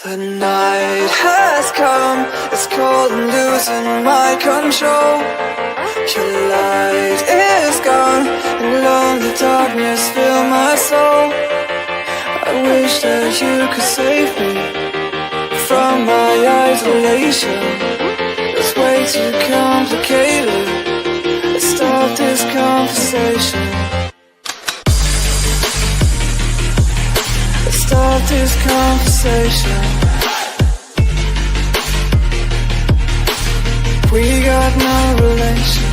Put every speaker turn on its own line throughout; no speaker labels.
The night has come, it's cold and losing my control. Your light is gone, and lonely darkness fill my soul. I wish that you could save me from my isolation. It's way too complicated. Let's start this conversation. Let's start this conversation. We got no relation.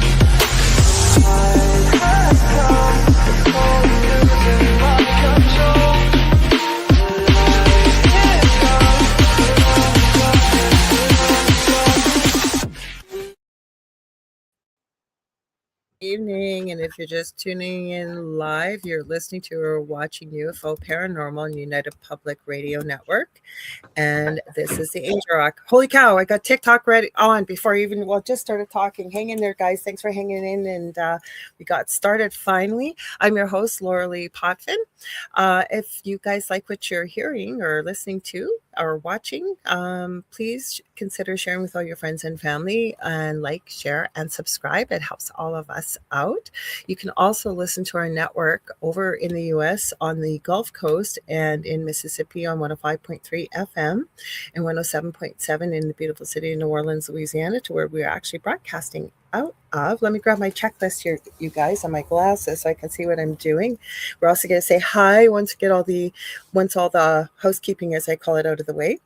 Evening, and if you're just tuning in live, you're listening to or watching UFO Paranormal and United Public Radio Network, and this is the Angel Rock. Holy cow, I got TikTok ready on before I even just started talking. Hang in there, guys. Thanks for hanging in, and we got started finally. I'm your host, Lorilei Potvin. If you guys like what you're hearing or listening to or watching, please consider sharing with all your friends and family, and like, share, and subscribe. It helps all of us out. You can also listen to our network over in the US on the Gulf Coast and in Mississippi on 105.3 FM and 107.7 in the beautiful city of New Orleans, Louisiana, to where we're actually broadcasting out of. Let me grab my checklist here, you guys, on my glasses so I can see what I'm doing. We're also going to say hi once all the housekeeping, as I call it, out of the way.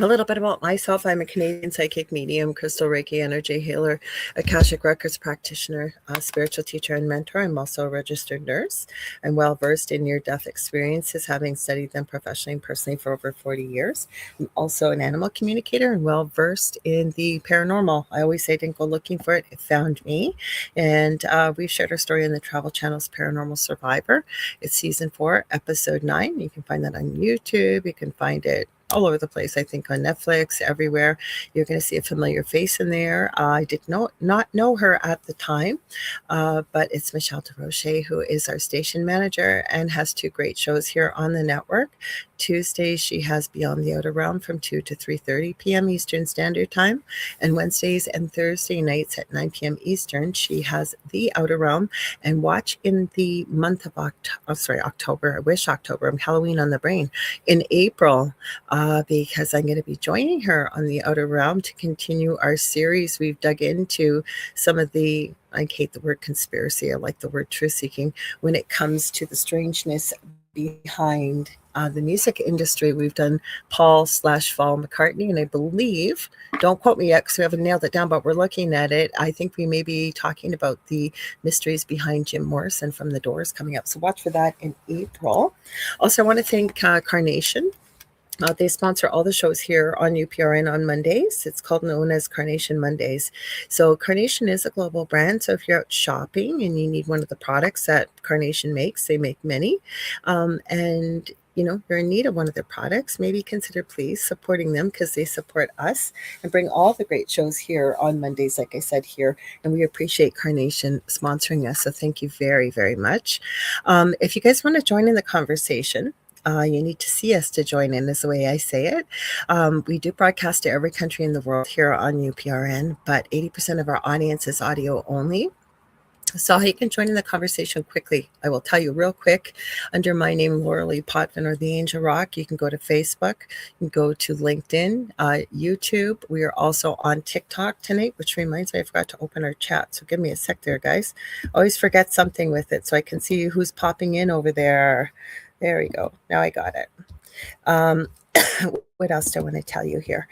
A little bit about myself. I'm a Canadian psychic medium, crystal Reiki energy healer, Akashic Records practitioner, spiritual teacher, and mentor. I'm also a registered nurse. I'm well versed in near-death experiences, having studied them professionally and personally for over 40 years. I'm also an animal communicator and well versed in the paranormal. I always say, didn't go looking for it, it found me. And we've shared our story on the Travel Channel's Paranormal Survivor. It's season 4, episode 9. You can find that on YouTube. You can find it all over the place, I think, on Netflix, everywhere. You're going to see a familiar face in there. I did not know her at the time, but it's Michelle DeRoche, who is our station manager and has 2 great shows here on the network. Tuesdays, she has Beyond the Outer Realm from 2 to 3:30 p.m. Eastern Standard Time. And Wednesdays and Thursday nights at 9 p.m. Eastern, she has The Outer Realm. And watch in the month of October. I wish October. I'm Halloween on the brain. In April, because I'm going to be joining her on The Outer Realm to continue our series. We've dug into some of the, I hate the word conspiracy, I like the word truth-seeking, when it comes to the strangeness behind the music industry. We've done Paul/Paul McCartney, and I believe, don't quote me yet because we haven't nailed it down, but we're looking at it. I think we may be talking about the mysteries behind Jim Morrison from The Doors coming up. So watch for that in April. Also, I want to thank Carnation. They sponsor all the shows here on UPRN on Mondays. It's known as Carnation Mondays. So Carnation is a global brand. So if you're out shopping and you need one of the products that Carnation makes, they make many, and you're in need of one of their products, maybe consider please supporting them, because they support us and bring all the great shows here on Mondays, like I said here. And we appreciate Carnation sponsoring us. So thank you very, very much. If you guys want to join in the conversation, you need to see us to join in, is the way I say it. We do broadcast to every country in the world here on UPRN, but 80% of our audience is audio only. So how you can join in the conversation quickly, I will tell you real quick. Under my name, Lorilei Potvin, or the Angel Rock, you can go to Facebook, you can go to LinkedIn, YouTube. We are also on TikTok tonight, which reminds me, I forgot to open our chat. So give me a sec there, guys. Always forget something with it so I can see who's popping in over there. There we go. Now I got it. What else do I want to tell you here?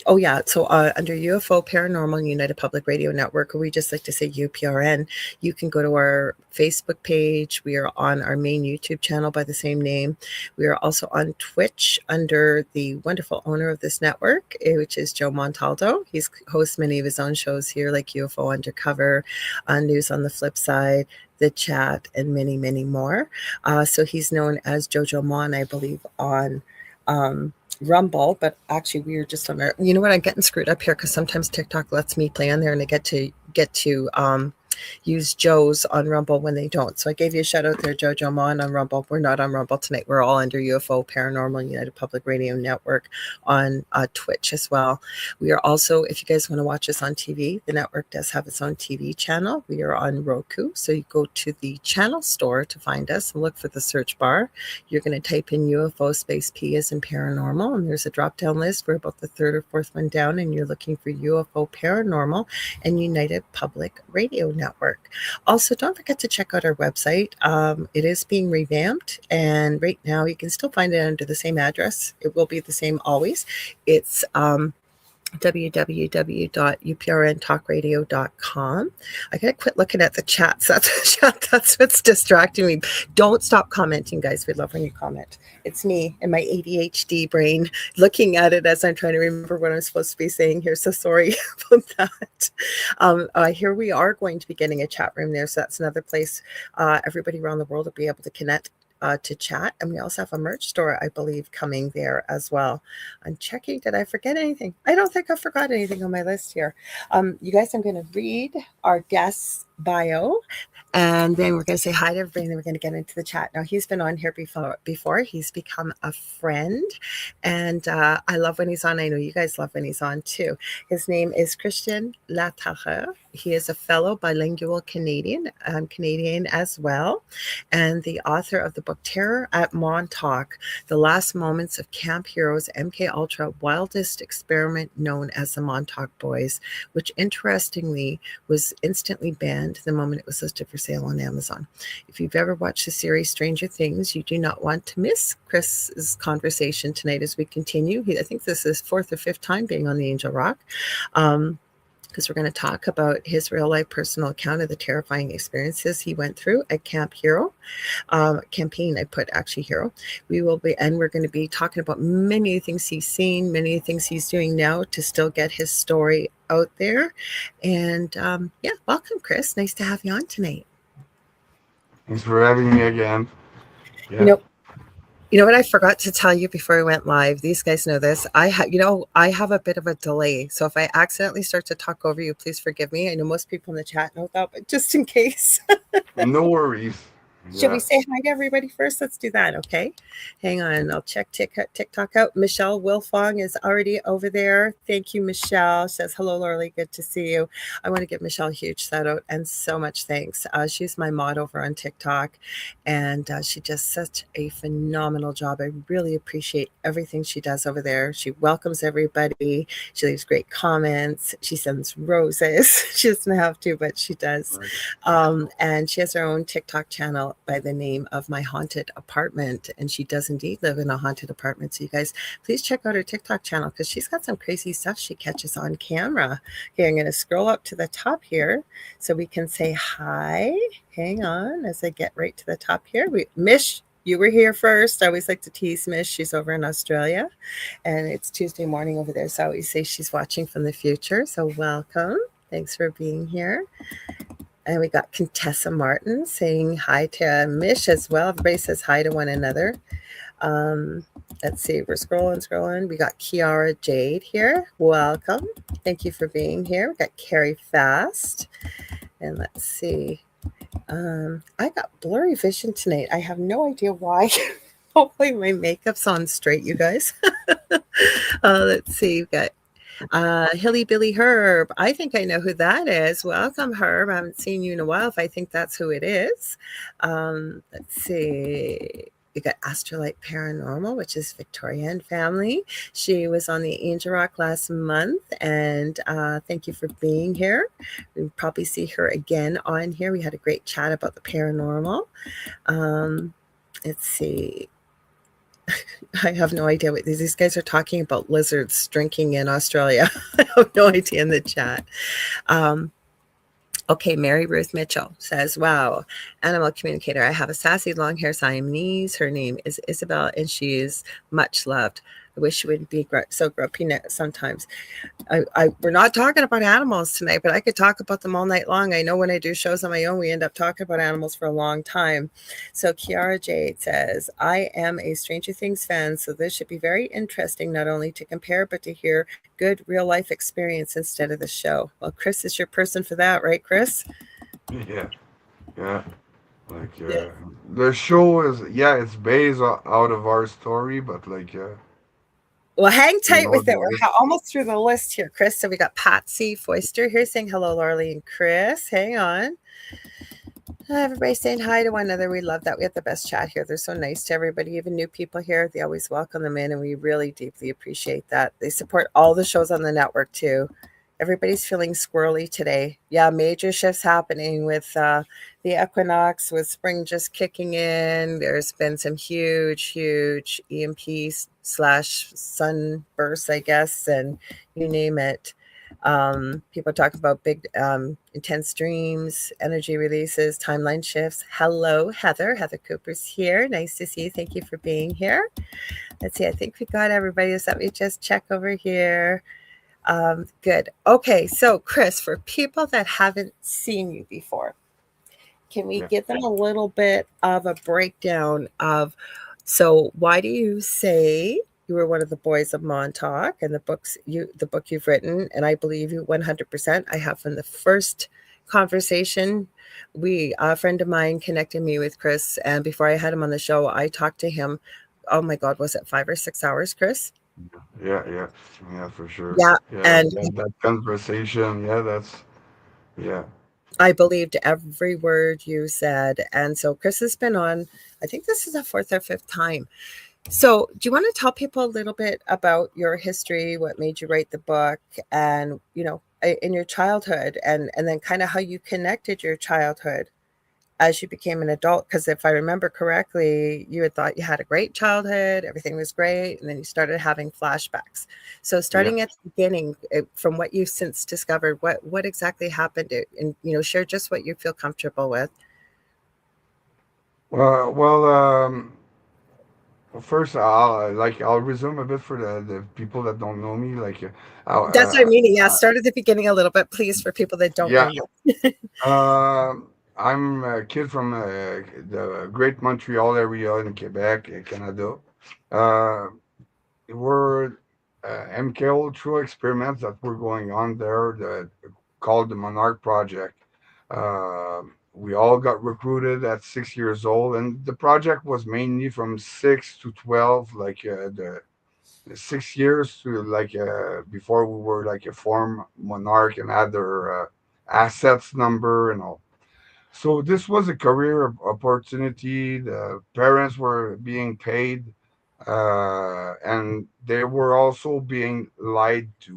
Oh, yeah. So under UFO Paranormal United Public Radio Network, or we just like to say UPRN, you can go to our Facebook page. We are on our main YouTube channel by the same name. We are also on Twitch under the wonderful owner of this network, which is Joe Montaldo. He's hosts many of his own shows here, like UFO Undercover, News on the Flip Side, The Chat, and many, many more. So he's known as Jojo Mon, I believe, on Rumble, but actually we are just on our, you know what, I'm getting screwed up here because sometimes TikTok lets me play on there and I get to use Joe's on Rumble when they don't. So I gave you a shout out there, Jojo Mon on Rumble. We're not on Rumble tonight. We're all under UFO Paranormal United Public Radio Network on Twitch as well. We are also, if you guys want to watch us on TV, the network does have its own TV channel. We are on Roku. So you go to the channel store to find us and look for the search bar. You're going to type in UFO space P as in paranormal, and there's a drop down list. We're about the third or fourth one down, and you're looking for UFO Paranormal and United Public Radio Network. Also, don't forget to check out our website. It is being revamped, and right now you can still find it under the same address. It will be the same always. It's www.uprntalkradio.com. I gotta quit looking at the chats. That's what's distracting me. Don't stop commenting, guys. We love when you comment. It's me and my ADHD brain looking at it as I'm trying to remember what I'm supposed to be saying here. So sorry about that. Here we are going to be getting a chat room there. So that's another place everybody around the world will be able to connect to chat. And we also have a merch store, I believe, coming there as well. I'm checking. Did I forget anything? I don't think I forgot anything on my list here. You guys, I'm going to read our guest's bio, and then we're going to say hi to everybody, and then we're going to get into the chat. Now, he's been on here before. He's become a friend, and I love when he's on. I know you guys love when he's on too. His name is Christian Laterreur. He is a fellow bilingual Canadian, Canadian as well, and the author of the book Terror at Montauk, The Last Moments of Camp Heroes MK Ultra Wildest Experiment Known as the Montauk Boys, which interestingly was instantly banned the moment it was listed for sale on Amazon. If you've ever watched the series Stranger Things, you do not want to miss Chris's conversation tonight as we continue. I think this is fourth or fifth time being on the Angel Rock. Because we're going to talk about his real life personal account of the terrifying experiences he went through at Camp Hero. Campaign, I put actually Hero. We're going to be talking about many things he's seen, many things he's doing now to still get his story out there. And welcome, Chris. Nice to have you on tonight.
Thanks for having me again.
Yeah. You know what I forgot to tell you before we went live? These guys know this. I have a bit of a delay. So if I accidentally start to talk over you, please forgive me. I know most people in the chat know that, but just in case.
No worries.
Should we say hi to everybody first? Let's do that, okay? Hang on. I'll check TikTok out. Michelle Wilfong is already over there. Thank you, Michelle. She says, hello, Lorilei. Good to see you. I want to give Michelle a huge shout out and so much thanks. She's my mod over on TikTok, and she does such a phenomenal job. I really appreciate everything she does over there. She welcomes everybody. She leaves great comments. She sends roses. She doesn't have to, but she does. Right. And she has her own TikTok channel by the name of My Haunted Apartment, and she does indeed live in a haunted apartment. So you guys, please check out her TikTok channel because she's got some crazy stuff she catches on camera. Okay, I'm going to scroll up to the top here so we can say hi. Hang on as I get right to the top here. Mish, you were here first. I always like to tease Mish. She's over in Australia, and it's Tuesday morning over there. So I always say she's watching from the future. So welcome. Thanks for being here. And we got Contessa Martin saying hi to Mish as well. Everybody says hi to one another. Let's see. We're scrolling. We got Kiara Jade here. Welcome. Thank you for being here. We got Carrie Fast. And let's see. I got blurry vision tonight. I have no idea why. Hopefully my makeup's on straight, you guys. Let's see. We've got Hilly Billy Herb. I think I know who that is. Welcome, Herb. I haven't seen you in a while if I think that's who it is. Let's see. We got Astrolite Paranormal, which is Victoria and family. She was on the Angel Rock last month, and thank you for being here. We'll probably see her again on here. We had a great chat about the paranormal. Let's see. I have no idea what these guys are talking about. Lizards drinking in Australia. I have no idea in the chat. Okay, Mary Ruth Mitchell says, wow, animal communicator. I have a sassy long hair Siamese. Her name is Isabel, and she is much loved. I wish she wouldn't be so grumpy sometimes. We're not talking about animals tonight, but I could talk about them all night long. I know when I do shows on my own, we end up talking about animals for a long time. So Kiara Jade says, I am a Stranger Things fan, so this should be very interesting, not only to compare, but to hear good real life experience instead of the show. Well, Chris is your person for that, right, Chris?
Yeah, yeah. Like
Yeah.
the show is, yeah, it's based out of our story, but
Well, hang
you
tight
know
with it.
the
We're almost through the list here, Chris. So we got Patsy Foister here saying hello, Larilei and Chris. Hang on. Everybody saying hi to one another. We love that. We have the best chat here. They're so nice to everybody, even new people here. They always welcome them in, and we really deeply appreciate that. They support all the shows on the network too. Everybody's feeling squirrely today. Yeah, major shifts happening with the equinox, with spring just kicking in. There's been some huge EMP slash sunbursts, I guess, and you name it. People talk about big, intense dreams, energy releases, timeline shifts. Hello, Heather. Heather Cooper's here. Nice to see you. Thank you for being here. Let's see. I think we got everybody. So let me just check over here. Good. Okay. So, Chris, for people that haven't seen you before, can we
yeah.
give them a little bit of a breakdown of so why do you say you were one of the boys of Montauk and the book you've written, and I believe you 100%. I have from the first conversation. A friend of mine connected me with Chris, and before I had him on the show, I talked to him. Oh my God, was it 5 or 6 hours, Chris?
Yeah, yeah, yeah, for sure.
Yeah,
Yeah,
and
that conversation. Yeah, yeah,
I believed every word you said. And so Chris has been on, I think this is the fourth or fifth time. So, do you want to tell people a little bit about your history, what made you write the book, and in your childhood, and then kind of how you connected your childhood as you became an adult? Because if I remember correctly, you had thought you had a great childhood, everything was great, and then you started having flashbacks. So,
yeah.
starting at the beginning, from what you've since discovered, what exactly happened, and share just what you feel comfortable with.
Well, first I'll resume a bit for the people that don't know me.
That's what I'm meaning. Yeah,
Uh,
start at the beginning a little bit, please, for people that don't know
yeah,
you.
I'm a kid from the Great Montreal area in Quebec, Canada. Uh, were MK Ultra experiments that were going on there that called the Monarch Project. We all got recruited at 6 years old, and the project was mainly from 6 to 12, the 6 years to before we were like a form Monarch and had their assets number and all. So this was a career opportunity. The parents were being paid, and they were also being lied to.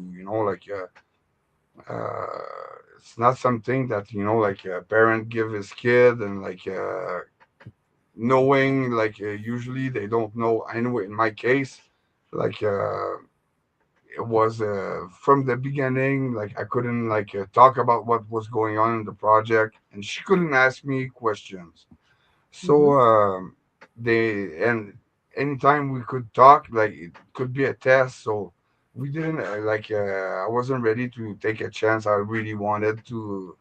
It's not something that like a parent give his kid, and knowing usually they don't know anyway. In my case, like it was from the beginning. Like I couldn't talk about what was going on in the project, and she couldn't ask me questions.
Mhm.
So they and anytime we could talk, like it could be a test. So we didn't I wasn't ready to take a chance. I really wanted to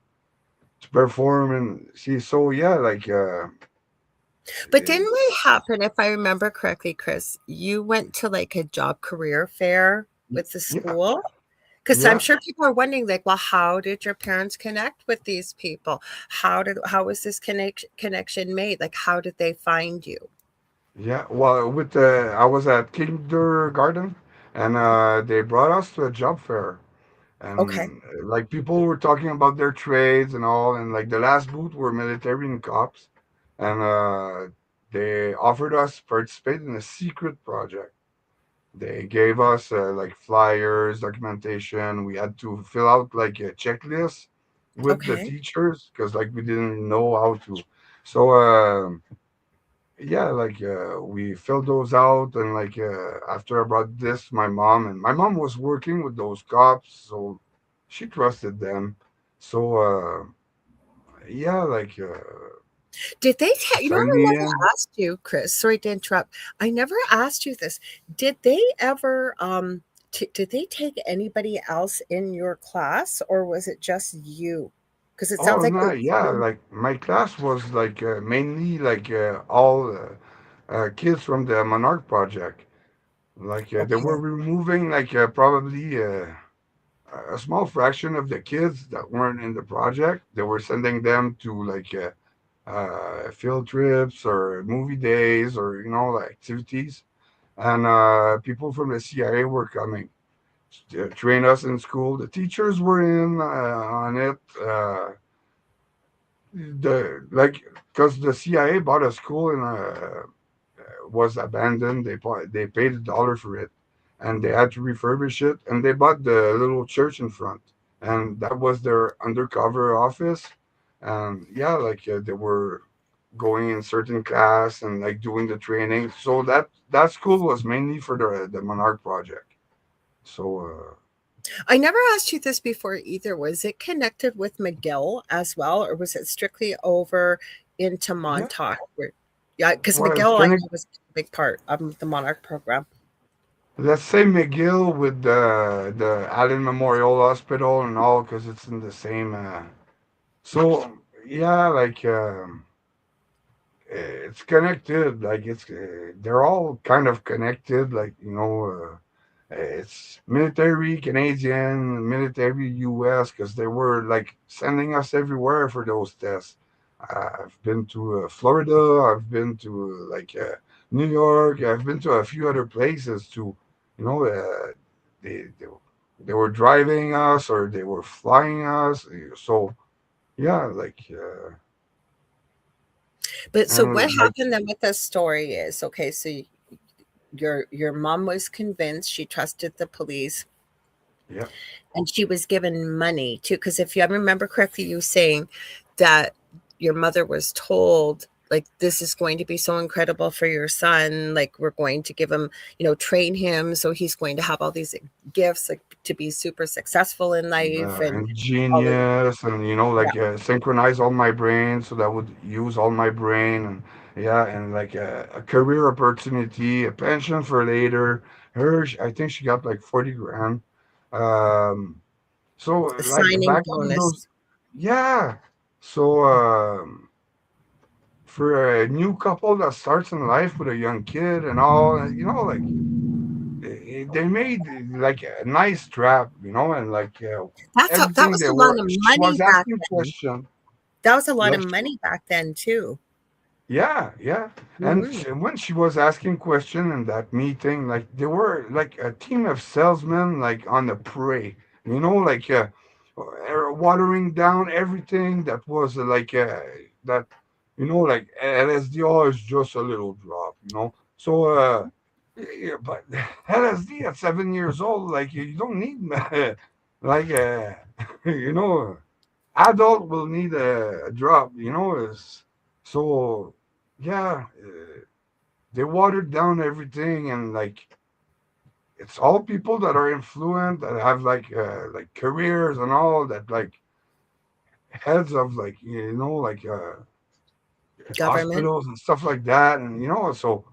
perform and see. So yeah,
But didn't it happen, if I remember correctly, Chris, you went to like a job career fair with the
yeah,
school? Because I'm
yeah,
sure people are wondering, like, well, how did your parents connect with these people? How was this connection made? Like, how did they find you?
yeah. Well, with the I was at kindergarten, and they brought us to a job fair,
Okay.
and people were talking about their trades and all, and like the last booth were military and cops, and they offered us participate in a secret project. They gave us flyers, documentation. We had to fill out like a checklist with the
Okay.
teachers because we didn't know how to. So yeah, we filled those out, and after I brought this, my mom was working with those cops, so she trusted them. So yeah,
Did they
she
you know what
signed
I
me
never
in.
asked you, Chris? Sorry to interrupt. I never asked you this. Did they ever did they take anybody else in your class, or was it just you? Because it sounds
Oh
like
no,
it
yeah,
was
my class was mainly all kids from the Monarch Project. They were
okay.
removing probably a small fraction of the kids that weren't in the project. They were sending them to like field trips or movie days or like activities, and people from the CIA were coming to train us in school. The teachers were in on it. The like because the CIA bought a school and was abandoned. They paid $1 for it, and they had to refurbish it. And they bought the little church in front, and that was their undercover office. And yeah, like they were going in certain class and like doing the training. So that school was mainly for the Monarch project. So
I never asked you this before either. Was it connected with McGill as well, or was it strictly over into
yeah,
Montauk? Yeah, because
was
McGill, I know,
connected.
was a big part of the Monarch program.
Let's say McGill with the Allen Memorial Hospital and all, because it's in the same. So yeah, like it's connected. Like they're all kind of connected. Like it's military Canadian, military U.S. because they were like sending us everywhere for those tests. I've been to Florida. I've been to New York. I've been to a few other places to, you know, they, they they were driving us or they were flying us. So yeah,
But so what
and like
happened then with this story is okay. So your mom was convinced, she trusted the police,
yeah.
and she was given money too. Because if you remember correctly, you saying that your mother was told, like, this is going to be so incredible for your son. Like, we're going to give him, train him, so he's going to have all these gifts, like, to be super successful in life and
And
all of,
genius and
yeah,
synchronize all my brain so that would use all my brain and yeah and like a career opportunity, a pension for later. I think she got like 40 grand. um so
a
like
signing
back on those,
bonus.
yeah. So for a new couple that starts in life with a young kid and all, like they made like a nice trap, and like
That
everything
was
they
a lot
were.
of
She
money
was
back
asking
then.
question.
That was a lot of
Like
money back then too.
yeah, yeah. And
Mhm.
when she was asking question in that meeting, like they were like a team of salesmen, like on the prey, like watering down everything that was that, like LSD is just a little drop, So, yeah, but LSD at 7 years old, like you don't need, like, you know, adult will need a drop, is so yeah. They watered down everything and like it's all people that are influent that have like careers and all that like heads of
Government.
hospitals and stuff like that, and so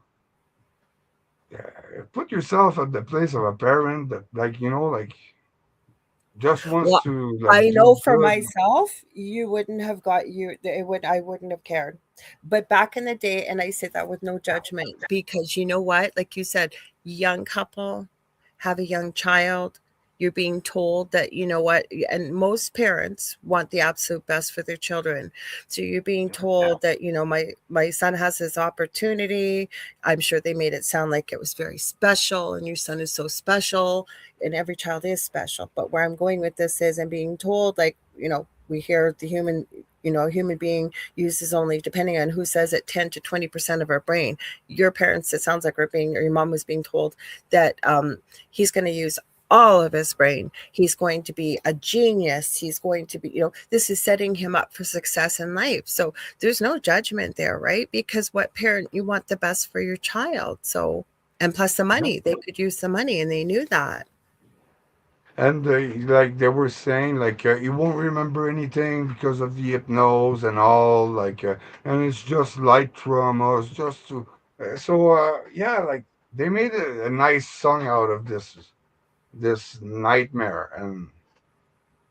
put yourself at the place of a parent that just wants
Well,
to
I
do
know for
good.
myself, you wouldn't have got you. It would. I wouldn't have cared. But back in the day, and I say that with no judgment, because you know what? Like you said, young couple have a young child. You're being told that you know what, and most parents want the absolute best for their children. So you're being told that my son has this opportunity. I'm sure they made it sound like it was very special, and your son is so special, and every child is special. But where I'm going with this is I'm being told, like, we hear the a human being uses only, depending on who says it, 10 to 20% of our brain. Your parents, it sounds like, or your mom was being told that he's going to use all of his brain. He's going to be a genius. He's going to be, this is setting him up for success in life. So there's no judgment there, right? Because what parent, you want the best for your child. So, and plus the
Yeah.
money, they could use the money, and they knew that.
And like they were saying, like you won't remember anything because of the hypnose and all, and it's just light trauma. It's just to, yeah, like they made a nice song out of this nightmare, and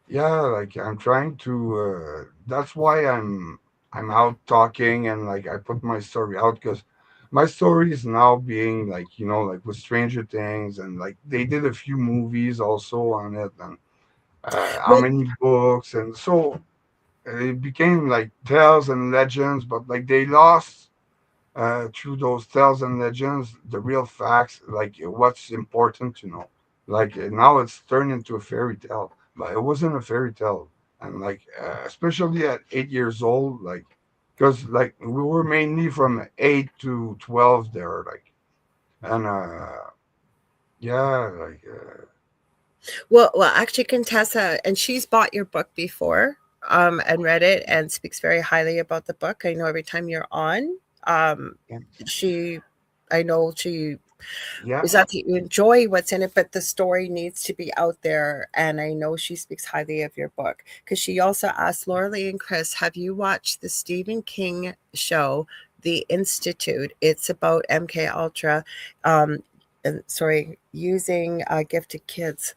yeah, like I'm trying to. That's why I'm out talking and like I put my story out because my story is now being like like with Stranger Things and like they did a few movies also on it, and how
Well,
many books, and so it became like tales and legends, but like they lost through those tales and legends the real facts, like what's important to know. Like now it's turned into a fairy tale, but it wasn't a fairy tale. And like especially at 8 years old, like because like we were mainly from 8 to 12 there, like and yeah, like
well, actually, Contessa, and she's bought your book before, and read it and speaks very highly about the book. I know every time you're on, um,
yeah,
she, I know she
yeah,
is that you enjoy what's in it, but the story needs to be out there. And I know she speaks highly of your book because she also asked Lorilei and Chris, have you watched the Stephen King show, The Institute? It's about MK Ultra, um, and sorry, using gifted kids.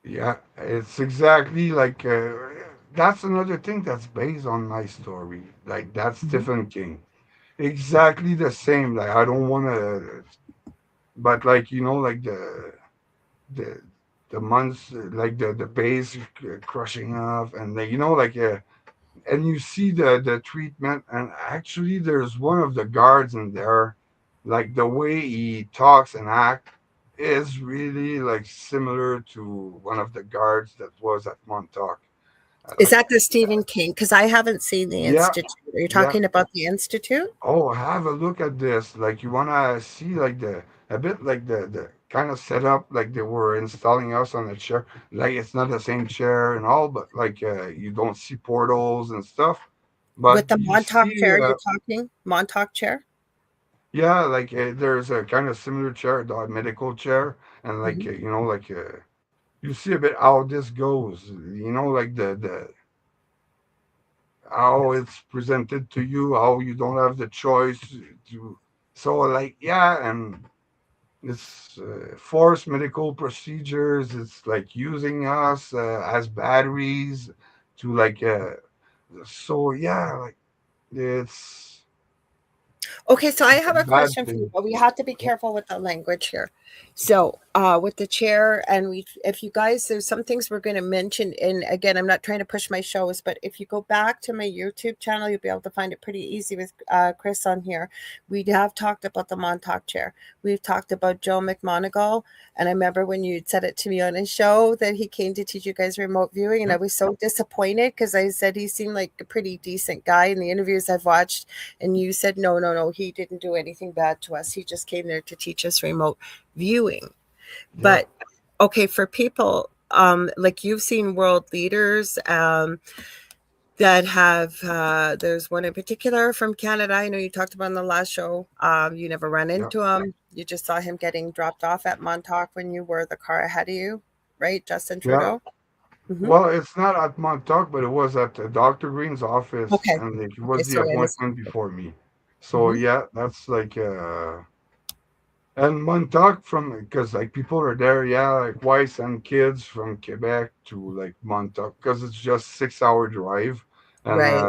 yeah. It's exactly like that's another thing that's based on my story. Like that's
Mhm.
Stephen King. Exactly the same. Like I don't want to, but like like the the months, like the base crushing off, and like like and you see the treatment, and actually there's one of the guards in there, like the way he talks and act is really like similar to one of the guards that was at Montauk.
Is
Like
that the Stephen King? Because I haven't seen The
yeah,
Institute. Are you
yeah.
talking about The Institute?
Oh, have a look at this. Like you wanna see like the a bit like the kind of setup like they were installing us on a chair. Like it's not the same chair and all, but like you don't see portals and stuff. But
With the
you
Montauk
see,
chair, you're talking? Montauk chair?
yeah, like there's a kind of similar chair, the medical chair, and like
Mhm.
like you see a bit how this goes. Like the how it's presented to you, how you don't have the choice to. So like yeah, and it's forced medical procedures. It's like using us as batteries to like so yeah, like it's
Okay, so I
it's a
have a
bad
question for you,
thing.
but we have to be
Yeah,
careful with the language here. So, with the chair, and if you guys, there's some things we're going to mention. And again, I'm not trying to push my shows, but if you go back to my YouTube channel, you'll be able to find it pretty easy with Chris on here. We have talked about the Montauk chair. We've talked about Joe McMoneagle, and I remember when you said it to me on his show that he came to teach you guys remote viewing, and
yeah,
I was so disappointed because I said he seemed like a pretty decent guy in the interviews I've watched, and you said, no, no, no, he didn't do anything bad to us. He just came there to teach us remote viewing.
yeah,
But okay, for people, like you've seen world leaders, that have, there's one in particular from Canada. I know you talked about in the last show. You never ran
yeah,
into him. You just saw him getting dropped off at Montauk when you were the car ahead of you, right? Justin
yeah.
Trudeau. Hmm.
Well, it's not at Montauk, but it was at Dr. Green's office,
Okay.
and like, it
Okay.
was the
Sorry, I missed.
appointment before me. So
Hmm.
yeah, that's like and Montauk from because like people are there, yeah, like why send kids from Quebec to like Montauk because it's just 6 hour drive, and
Right.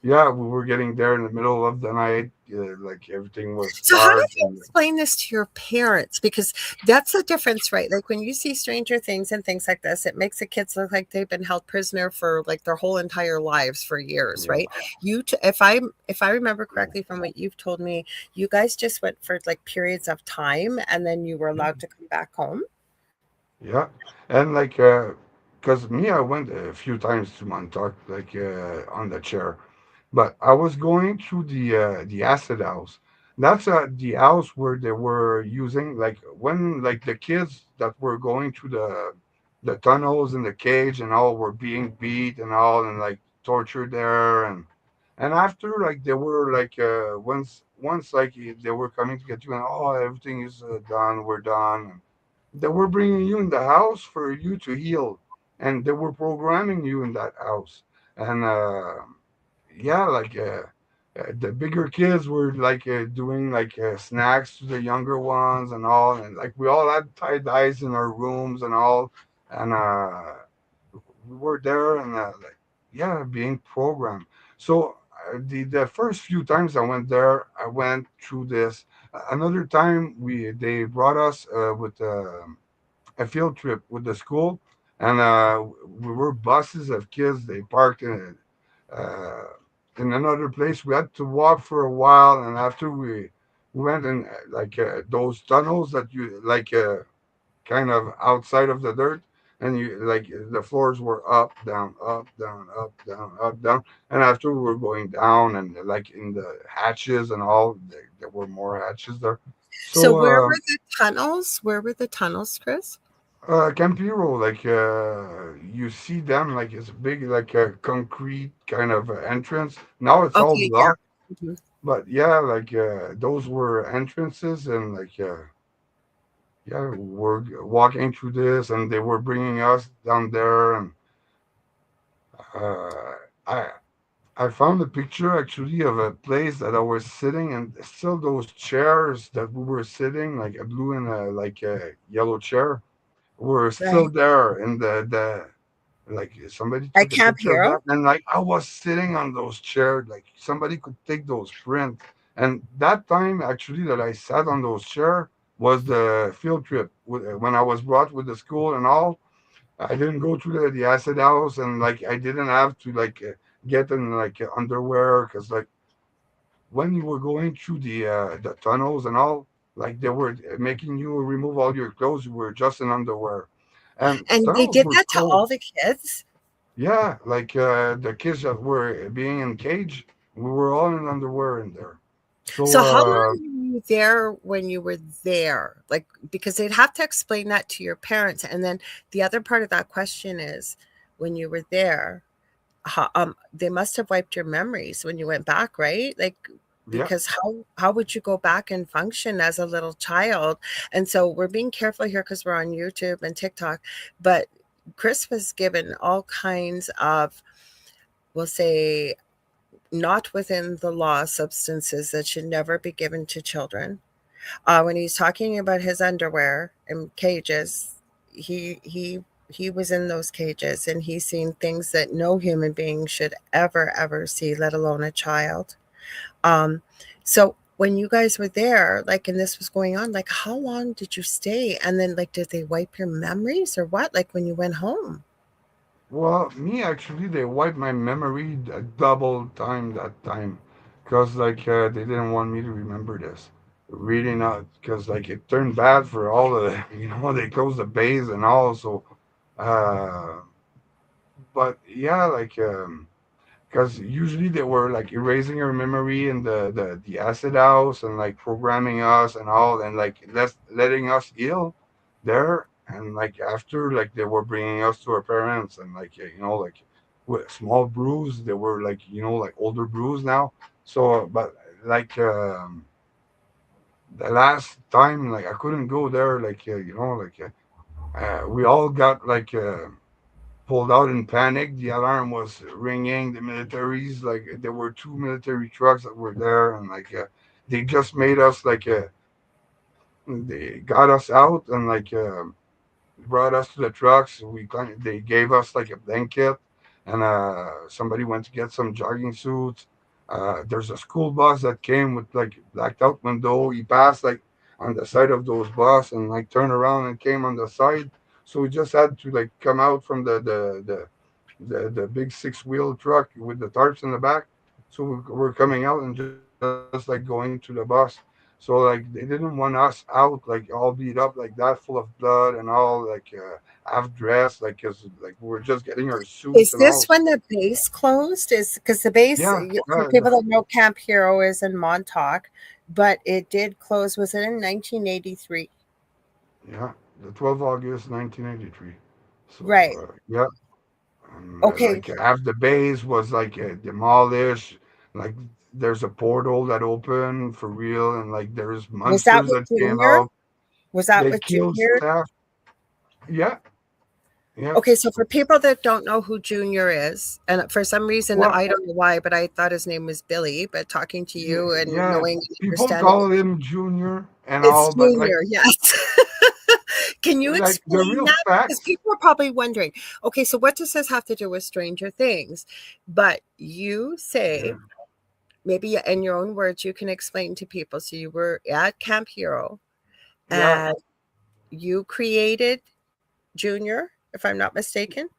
yeah, we were getting there in the middle of the night, like everything was
So how did
dark.
you explain this to your parents? Because that's the difference, right? Like when you see Stranger Things and things like this, it makes the kids look like they've been held prisoner for like their whole entire lives for years,
Yeah,
right? If I remember correctly from what you've told me, you guys just went for like periods of time and then you were allowed to come back home.
yeah, and like because me, I went a few times to Montauk, like on the chair. But I was going through the acid house. That's the house where they were using like when like the kids that were going through the tunnels in the cage and all were being beat and all and like tortured there and after like they were like once like they were coming to get you and oh everything is done, we're done. They were bringing you in the house for you to heal, and they were programming you in that house and yeah, like the bigger kids were like doing like snacks to the younger ones and all, and like we all had tie dyes in our rooms and all, and we were there and like yeah, being programmed. So the first few times I went there, I went through this. Another time we they brought us with. a field trip with the school, and we were buses of kids. They parked in another place. We had to walk for a while, and after we went in like those tunnels that you like kind of outside of the dirt, and you like the floors were up, down, up, down, up, down, up, down, and after we were going down and like in the hatches and all, there were more hatches there.
So
So
where were the tunnels? Where were the tunnels, Chris?
Campiro, like you see them like it's big, like a concrete kind of entrance. Now it's all
Okay, yeah.
blocked,
Mhm.
but yeah, like those were entrances, and like yeah, we're walking through this, and they were bringing us down there, and uh, I I found a picture actually of a place that I was sitting, and still those chairs that we were sitting, like a blue and a yellow chair, were still
Right.
there in the like somebody
At
took a
Camp
picture of that,
Hero?
and like I was sitting on those chairs, like somebody could take those prints. And that time actually that I sat on those chairs was the field trip when I was brought with the school and all. I didn't go to the acid house, and like I didn't have to like get in like underwear, because like when you were going through the tunnels and all, like they were making you remove all your clothes. You were just in underwear, and the
And they
tunnels
did
were
that to
cold.
all the kids?
Yeah, like the kids that were being in cage, we were all in underwear in there. So
So how long were you there when you were there? Like, because they'd have to explain that to your parents. And then the other part of that question is, when you were there, they must have wiped your memories when you went back, right? Like,
yeah,
because how would you go back and function as a little child? And so we're being careful here because we're on YouTube and TikTok, but Chris was given all kinds of, we'll say, not within the law substances that should never be given to children. When he's talking about his underwear and cages, he was in those cages, and he's seen things that no human being should ever see, let alone a child. Um, so when you guys were there, like, and this was going on, like, how long did you stay? And then, like, did they wipe your memories or what? Like when you went home?
well, me actually, they wiped my memory a double time that time, because like they didn't want me to remember this. Really not, because like it turned bad for all the they closed the bays and all. So, uh, but yeah, like because usually they were like erasing our memory in the acid house, and like programming us and all, and like letting us heal there, and like after like they were bringing us to our parents, and like like with small bruise, they were like like older bruise now. So but like the last time, like I couldn't go there, like we all got like pulled out in panic. The alarm was ringing. The militaries, like there were two military trucks that were there, and like they just made us like they got us out, and like brought us to the trucks. They gave us like a blanket, and somebody went to get some jogging suits. There's a school bus that came with like blacked out window. He passed like on the side of those bus, and like turned around and came on the side. So we just had to like come out from the big six-wheel truck with the tarps in the back. So we're coming out and just like going to the bus. So like they didn't want us out like all beat up like that, full of blood and all, like half dressed, like cause like we were just getting our suits
Is
and all.
this when the base closed? Is because the base,
Yeah,
for
yeah,
people that know, Camp Hero is in Montauk, but it did close. Was it in 1983?
yeah. The 12th August 1983. So
Right.
yeah,
Okay.
like half the base was like demolished. Like there's a portal that opened for real, and like there's
Was that
monsters
with
that came
Junior?
out.
Was that
They
with
killed
Junior?
staff. Yeah, yeah.
Okay, so for people that don't know who Junior is, and for some reason
Well,
I don't know why, but I thought his name was Billy. But talking to
yeah,
you and
yeah.
knowing and
People
understanding,
call him Junior and
it's
all, but
Junior. Yes. Can you
like the
explain
real
that? Because
facts.
people are probably wondering, okay, so what does this have to do with Stranger Things? But you
Yeah,
say, maybe in your own words, you can explain to people. So you were at Camp Hero
yeah,
and you created Junior, if I'm not mistaken.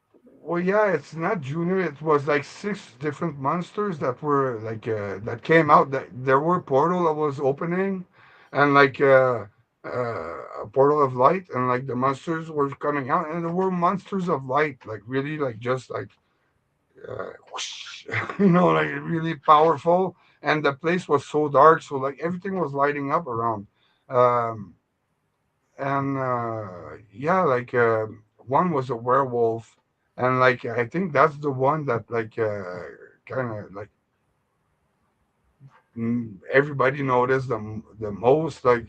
Well, yeah, it's not junior. It was like six different monsters that were like that came out. That there were portal that was opening, and like a portal of light, and like the monsters were coming out, and there were monsters of light, like really, like just like whoosh, like really powerful. And the place was so dark, so like everything was lighting up around. Um, and yeah, like one was a werewolf, and like I think that's the one that like kind of like everybody noticed the most, like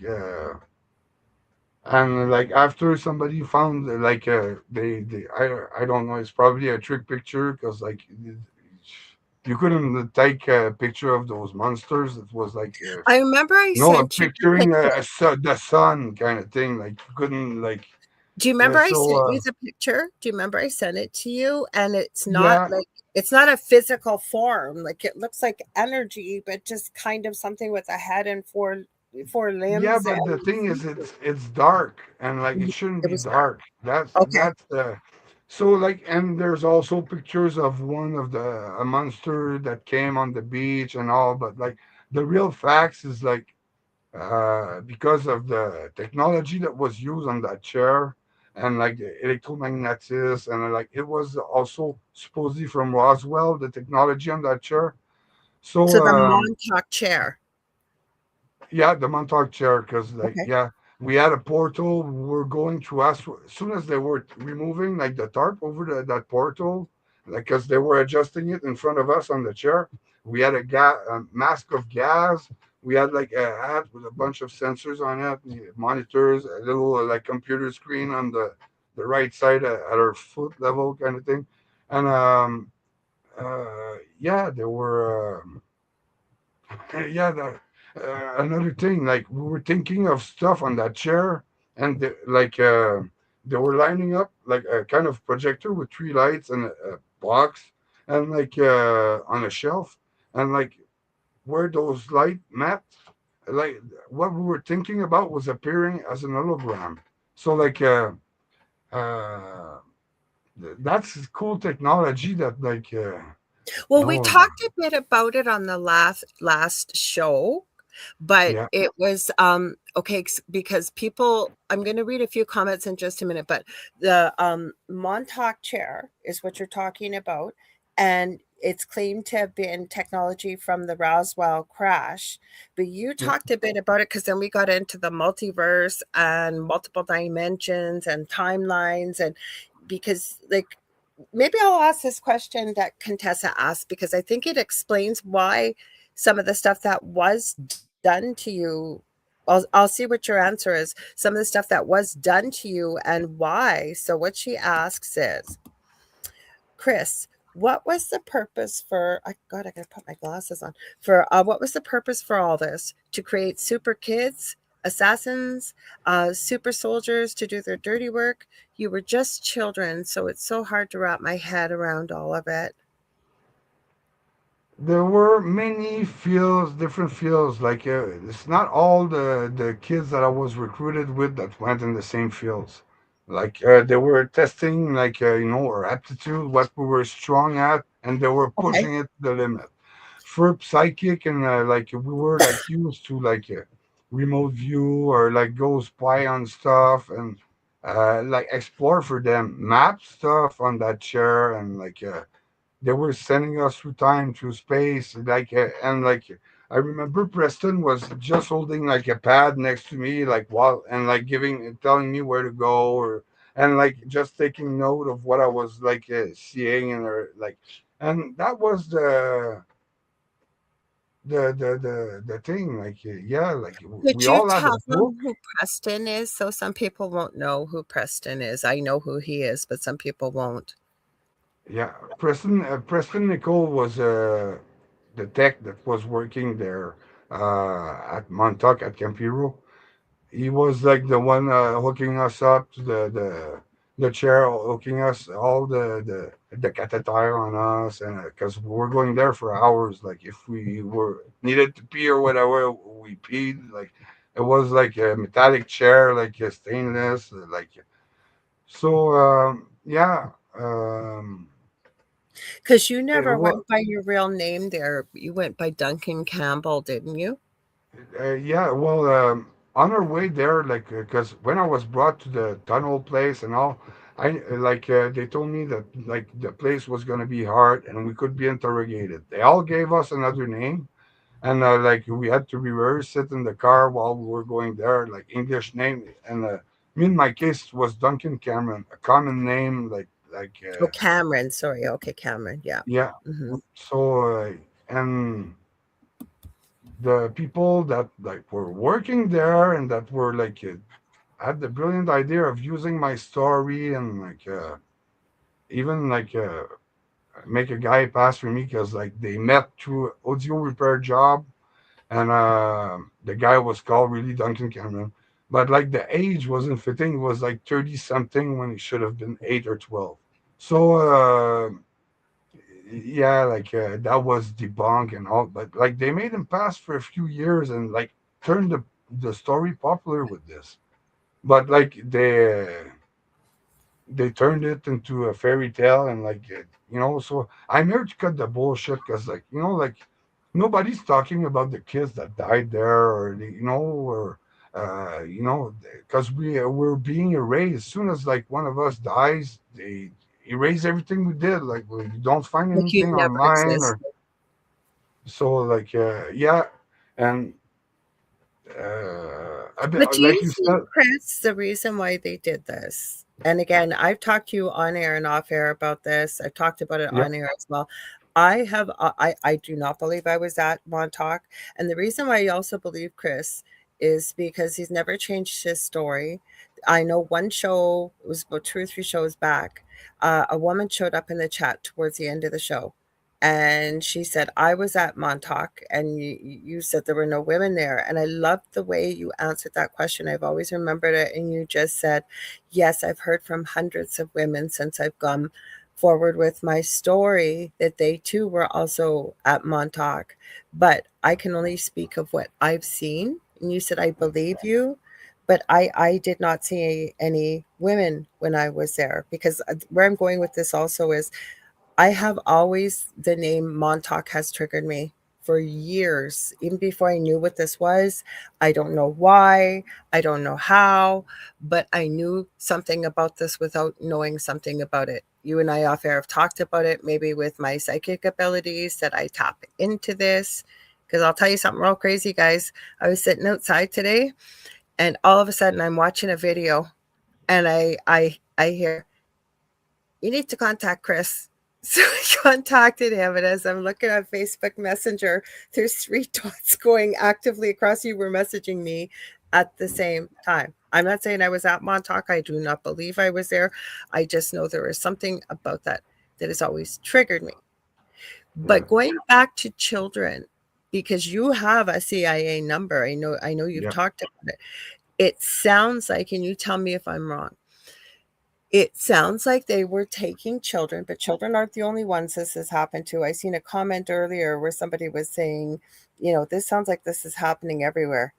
and like after somebody found like they I don't know, it's probably a trick picture because like you couldn't take a picture of those monsters. It was like
I remember I
a
sent you the
picturing
picture.
the sun kind of thing, like you couldn't like
Do you remember I
so
sent you the picture? Do you remember I sent it to you? And
yeah.
it's not a physical form. Like it looks like energy, but just kind of something with a head and four
Yeah,
limbs
but the
and
thing is, it's dark, and like it shouldn't
it
be
was dark.
dark. That's
Okay.
that's the so like, and there's also pictures of one of the a monster that came on the beach and all, but like the real facts is like because of the technology that was used on that chair and like the electromagnetism, and like it was also supposedly from Roswell, the technology on that chair. So
So the Montauk chair.
yeah, the Montauk chair, because like
Okay.
yeah, we had a portal. We were going to us as soon as they were removing like the tarp over that portal, like because they were adjusting it in front of us on the chair. We had a mask of gas. We had like a hat with a bunch of sensors on it, monitors, a little like computer screen on the right side at our foot level, kind of thing. And yeah, there were. Yeah, another thing, like we were thinking of stuff on that chair, and they were lining up like a kind of projector with three lights and a box, and like on a shelf, and like where those light met, like what we were thinking about was appearing as an hologram. So like uh, that's cool technology that like
Well, we
no
talked a bit about it on the last show, but
yeah.
it was okay because people, I'm going to read a few comments in just a minute, but the Montauk chair is what you're talking about, and it's claimed to have been technology from the Roswell crash. But you
Yeah.
talked a bit about it because then we got into the multiverse and multiple dimensions and timelines, and because like maybe I'll ask this question that Contessa asked because I think it explains why some of the stuff that was done to you. I'll see what your answer is. Some of the stuff that was done to you and why. So what she asks is, Chris, what was the purpose for? I God, I gotta put my glasses on. For what was the purpose for all this? To create super kids, assassins, super soldiers to do their dirty work. You were just children, so it's so hard to wrap my head around all of it.
There were many fields, different fields. Like it's not all the kids that I was recruited with that went in the same fields. Like they were testing, like our aptitude, what we were strong at, and they were
Okay.
pushing it to the limit. For psychic, and like we were like used to like remote view or like go spy on stuff and like explore for them, map stuff on that chair, and like. They were sending us through time, through space, like and like I remember Preston was just holding like a pad next to me, like while and like telling me where to go, or and like just taking note of what I was like seeing, and or like, and that was the thing, like yeah, like
Could
we
you
all had a
tell
book.
them who Preston is? So some people won't know who Preston is. I know who he is, but some people won't.
Yeah, Preston Nicole was the tech that was working there at Montauk at Campiro. He was like the one hooking us up to the chair, hooking us all the catheter on us, and because we were going there for hours. Like if we were needed to pee or whatever, we peed. Like it was like a metallic chair, like a stainless, like So yeah, um,
Because you
it,
never
well,
went by your real name there. You went by Duncan Campbell, didn't you?
yeah, well, on our way there, like, because when I was brought to the tunnel place and all, they told me that like the place was gonna be hard and we could be interrogated. They all gave us another name, and like we had to reverse sit in the car while we were going there, like English name, and me in my case was Duncan Cameron, a common name,
Oh, Cameron. Sorry. Okay, Cameron. Yeah.
yeah.
Hmm.
So and the people that like were working there and that were like had the brilliant idea of using my story and like even like make a guy pass for me because like they met through audio repair job, and the guy was called really Duncan Cameron, but like the age wasn't fitting. It was like 30 something when he should have been 8 or 12. So yeah, like that was debunked and all, but like they made him pass for a few years and like turned the story popular with this, but like they turned it into a fairy tale and like so I'm here to cut the bullshit because like like nobody's talking about the kids that died there or or because we're being erased as soon as like one of us dies. They erase everything we did, like we don't find
Like you
anything
never
online or
existed.
so like yeah. And a bit
But do
like
you
you
think,
said.
Chris, the reason why they did this? And again, I've talked to you on air and off air about this. I've talked about it
Yeah,
on air as well. I do not believe I was at Montauk. And the reason why I also believe Chris is because he's never changed his story. I know one show, it was about 2 or 3 shows back, a woman showed up in the chat towards the end of the show. And she said, I was at Montauk, and you said there were no women there. And I loved the way you answered that question. I've always remembered it. And you just said, yes, I've heard from hundreds of women since I've gone forward with my story that they too were also at Montauk. But I can only speak of what I've seen. And you said, I believe you. But I did not see any women when I was there, because where I'm going with this also is I have always, the name Montauk has triggered me for years, even before I knew what this was. I don't know why, I don't know how, but I knew something about this without knowing something about it. You and I off air have talked about it, maybe with my psychic abilities that I tap into this. Because I'll tell you something real crazy, guys. I was sitting outside today, and all of a sudden I'm watching a video, and I hear, you need to contact Chris. So I contacted him, and as I'm looking at Facebook Messenger, there's 3 dots going actively across. You were messaging me at the same time. I'm not saying I was at Montauk. I do not believe I was there. I just know there is something about that that has always triggered me.
yeah,
But going back to children, because you have a CIA number, I know you've
yeah,
talked about it. It sounds like, and you tell me if I'm wrong, it sounds like they were taking children, but children aren't the only ones this has happened to. I seen a comment earlier where somebody was saying, this sounds like this is happening everywhere.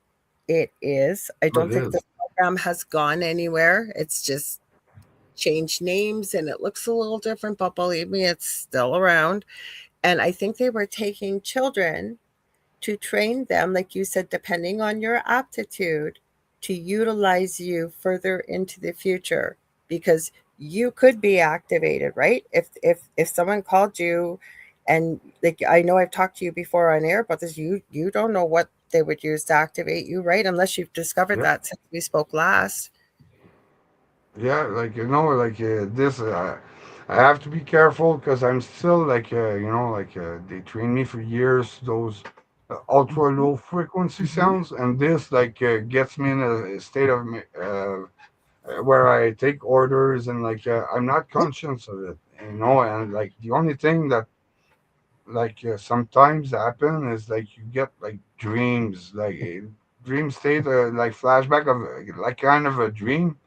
It is. I
it
don't think the
is.
program has gone anywhere. It's just changed names and it looks a little different, but believe me, it's still around. And I think they were taking children to train them, like you said, depending on your aptitude, to utilize you further into the future, because you could be activated, right? If someone called you, and like, I know I've talked to you before on air about this, you don't know what they would use to activate you, right? Unless you've discovered
Yeah.
that since we spoke last.
Yeah, like like this. I have to be careful because I'm still like like they trained me for years those ultra
Mhm.
low frequency
Mhm.
sounds, and this like gets me in a state of where I take orders and like I'm not
Yeah.
conscious of it, and like the only thing that like sometimes happen is like you get like dreams, like dream state, like flashback of like kind of a dream,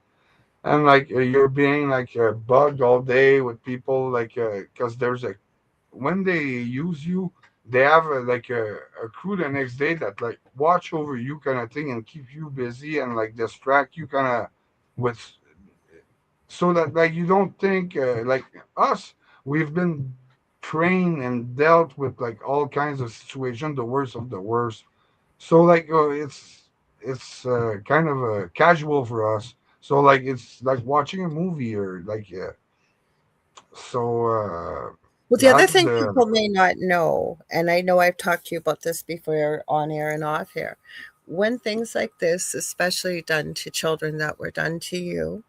and like you're being like bugged all day with people like because there's a when they use you, they have like a crew the next day that like watch over you kind of thing and keep you busy and like distract you kind of with so that like you don't think like us, we've been trained and dealt with like all kinds of situations, the worst of the worst. So like it's kind of casual for us. So like it's like watching a movie or like so
Well, the other
that's
thing people may not know, and I know I've talked to you about this before on air and off here, when things like this, especially done to children that were done to you,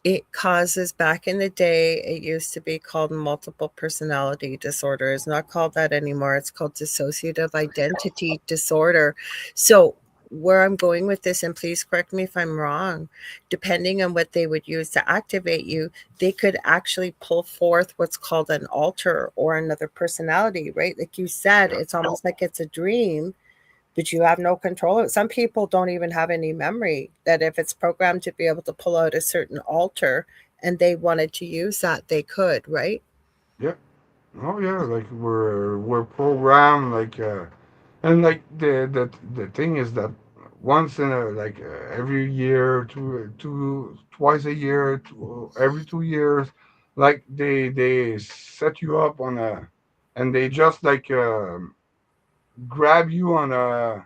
it causes, back in the day, it used to be called multiple personality disorder. It's not called that anymore. It's called dissociative identity disorder. So, where I'm going with this, and please correct me if I'm wrong, depending on what they would use to activate you, they could actually pull forth what's called an alter or another personality, right? Like you said,
yeah,
it's almost like it's a dream, but you have no control. Some people don't even have any memory, that if it's programmed to be able to pull out a certain alter and they wanted to use that, they could, right?
yeah. Oh yeah, like we're programmed like and like the thing is that once in a like every year, twice a year, every 2 years, like they set you up on a, and they just like grab you on a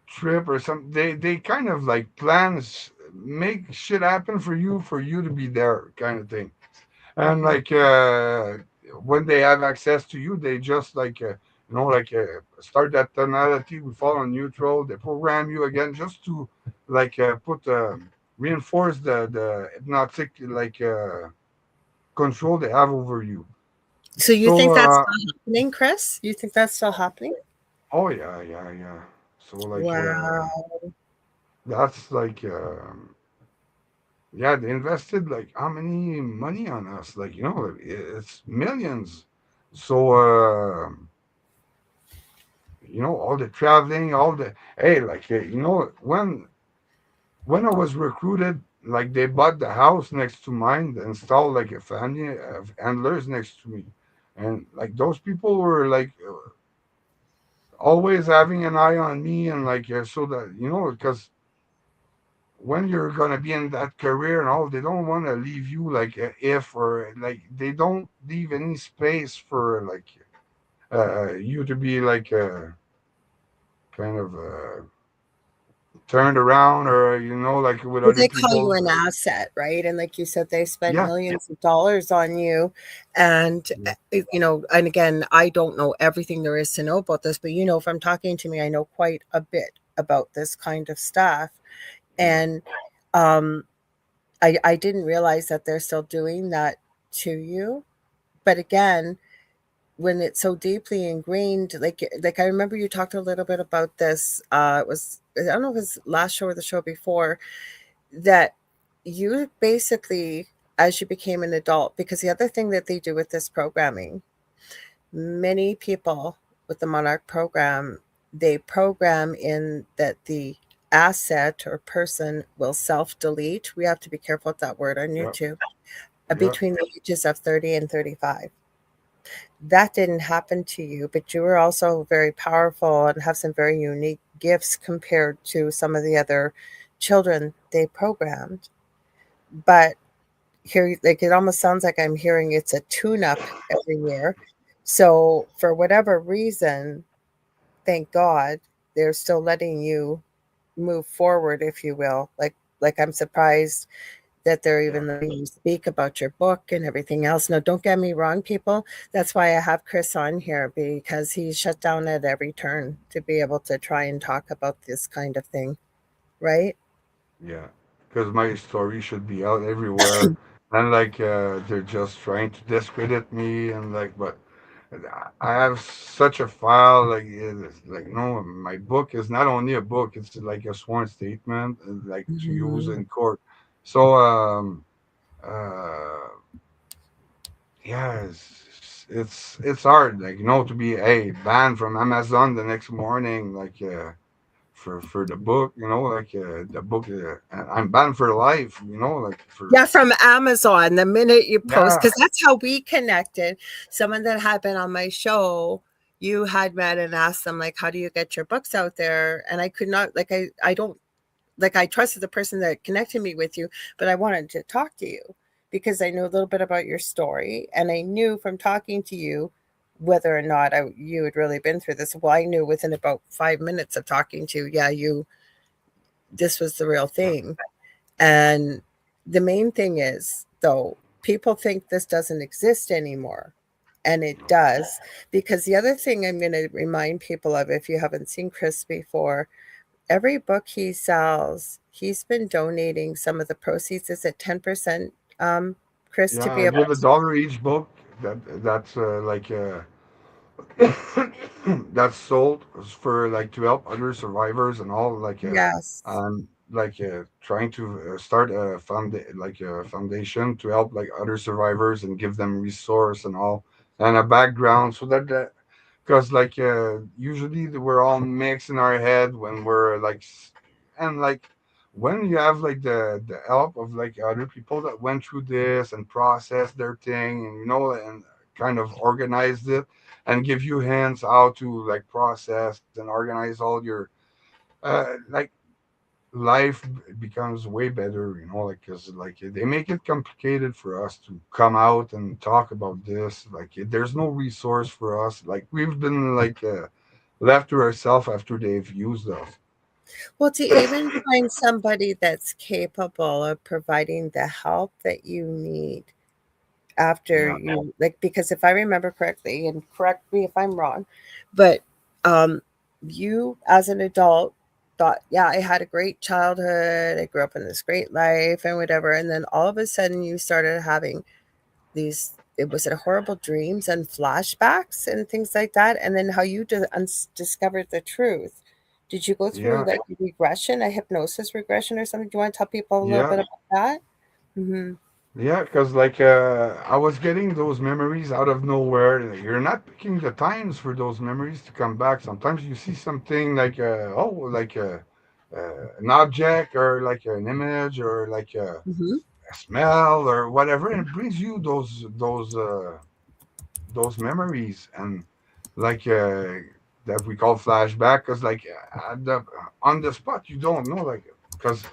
trip or something. They kind of like plans make shit happen for you to be there kind of thing. And
Mhm.
like when they have access to you, they just like like start that tonality, we fall on neutral, they program you again just to like put reinforce the hypnotic like control they have over you.
So you
So
think that's still happening, Chris? You think that's still happening?
oh yeah, yeah, yeah. So like
Wow.
that's like yeah, they invested like how many money on us, like like, it's millions. So all the traveling, all the hey, like when I was recruited, like they bought the house next to mine, they installed like a family of handlers next to me, and like those people were like always having an eye on me, and like so that because when you're gonna be in that career and all, they don't want to leave you like if or like they don't leave any space for like you to be like kind of turned around or like with
Well,
other
they call you
people.
an asset, right? And like you said, they spent
Yeah,
millions of dollars on you. And,
yeah,
and again, I don't know everything there is to know about this, but from talking to me, I know quite a bit about this kind of stuff.
yeah,
And um, I didn't realize that they're still doing that to you. But again, when it's so deeply ingrained, like I remember you talked a little bit about this. It was, I don't know if it was last show or the show before, that you basically, as you became an adult, because the other thing that they do with this programming, many people with the Monarch program, they program in that the asset or person will self delete. We have to be careful with that word on
yeah,
YouTube,
yeah,
between the ages of 30 and 35. That didn't happen to you, but you were also very powerful and have some very unique gifts compared to some of the other children they programmed. But here, like, it almost sounds like I'm hearing it's a tune up every year. So for whatever reason, thank God, they're still letting you move forward, if you will. Like I'm surprised that they're
yeah,
even letting you speak about your book and everything else. Now, don't get me wrong, people. That's why I have Chris on here, because he's shut down at every turn to be able to try and talk about this kind of thing, right?
yeah. Because my story should be out everywhere, and like they're just trying to discredit me, and like, but I have such a file, like it's like no, my book is not only a book; it's like a sworn statement, like to use
Mhm.
in court. So uh, yeah, it's hard, like to be banned from Amazon the next morning, like for the book, like the book, I'm banned for life, like for
Yeah, from Amazon, the minute you post,
yeah,
because that's how we connected. Someone that had been on my show, you had met and asked them, like, how do you get your books out there? And I could not, like, I don't like I trusted the person that connected me with you, but I wanted to talk to you because I knew a little bit about your story, and I knew from talking to you whether or not you had really been through this. Well, I knew within about 5 minutes of talking to you, yeah, this was the real thing. And the main thing is, though, people think this doesn't exist anymore. And it does. Because the other thing I'm going to remind people of, if you haven't seen Chris before, every book he sells, he's been donating some of the proceeds. Is it 10%, Chris, to
Yeah,
be
I
able
give a
to?
dollar each book that's that's sold for like to help other survivors and all
Yes.
trying to start a foundation to help like other survivors and give them resource and all and a background so that because usually we're all mixed in our head when we're and like when you have like the help of like other people that went through this and processed their thing and and kind of organized it and give you hints how to like process and organize all your like life becomes way better, like because like they make it complicated for us to come out and talk about this. Like there's no resource for us. Like we've been left to ourselves after they've used us.
Well, to even find somebody that's capable of providing the help that you need after
Yeah,
you, like, because if I remember correctly, and correct me if I'm wrong, but um you as an adult thought, yeah, I had a great childhood, I grew up in this great life and whatever, and then all of a sudden you started having these, it was it horrible dreams and flashbacks and things like that, and then how you discovered the truth. Did you go through
yeah,
like a regression, a hypnosis regression or something? Do you want to tell people a little
yeah.
bit about that? Mm-hmm.
Yeah, because I was getting those memories out of nowhere. You're not picking the times for those memories to come back. Sometimes you see something an object or like an image or like
Mm-hmm.
a smell or whatever, and it brings you those memories and like that we call flashback. Because on the spot you don't know because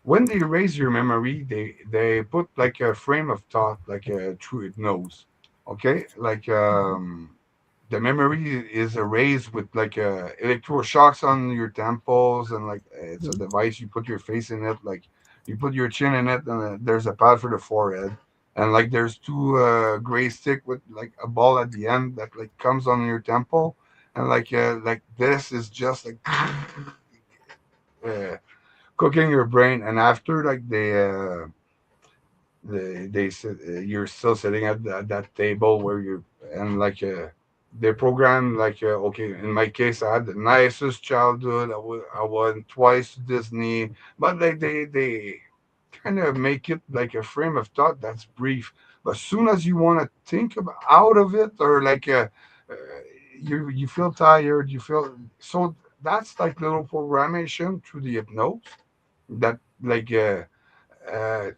when they erase your memory, they put like a frame of thought, like through it knows. Okay, the memory is erased with like electroshocks on your temples, and like it's a
Mm-hmm.
device. You put your face in it, like you put your chin in it, and there's a pad for the forehead, and like there's two gray stick with like a ball at the end that like comes on your temple, and like this is just like. Uh, cooking your brain and after like they sit you're still sitting at that table where you and they program okay, in my case I had the nicest childhood. I went twice to Disney, but like they kind of make it like a frame of thought that's brief, but as soon as you want to think about out of it or uh, you feel tired, you feel so that's like little programmation through the hypnosis that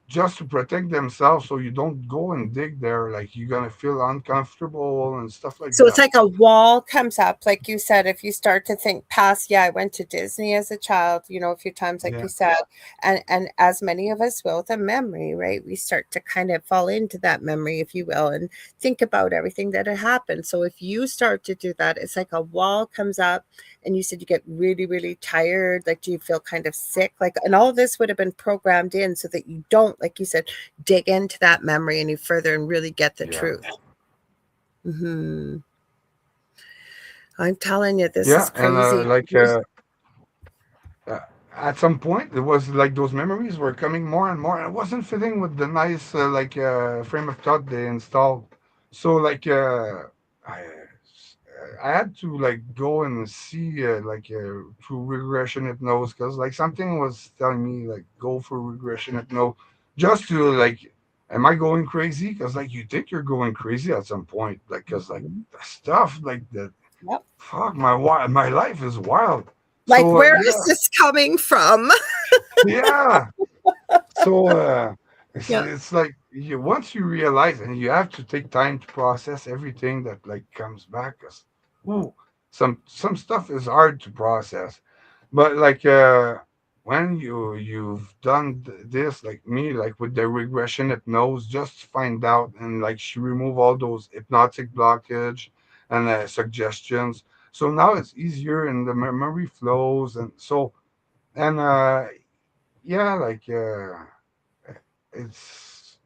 just to protect themselves so you don't go and dig there like you're gonna feel uncomfortable and stuff like
So it's
that.
like a wall comes up, like you said, if you start to think past, yeah, I went to Disney as a child, a few times, like
Yeah,
you said, and as many of us will with a memory, right? We start to kind of fall into that memory, if you will, and think about everything that had happened. So if you start to do that, it's like a wall comes up, and you said you get really, really tired. Like, do you feel kind of sick? Like, and all of this would have been programmed in so that you don't, like you said, dig into that memory any further and really get the
yeah,
truth. Hmm. I'm telling you, this
yeah.
is
And
crazy. There's
uh, at some point it was like those memories were coming more and more and it wasn't fitting with the nice frame of thought they installed. So I I had to like go and see through regression hypnosis because like something was telling me like go for regression hypnosis just to like am I going crazy? Because like you think you're going crazy at some point like because like
Mhm.
the stuff like that
Yep.
fuck my life is wild.
Like,
So
where
yeah,
is this coming from?
yeah. So
Yeah.
it's like you once you realize, and you have to take time to process everything that like comes back. Cause ooh, some stuff is hard to process, but when you've done this, like me, like with the regression hypnose, just find out, and like she remove all those hypnotic blockage and suggestions. So now it's easier and the memory flows, and so and yeah, like it's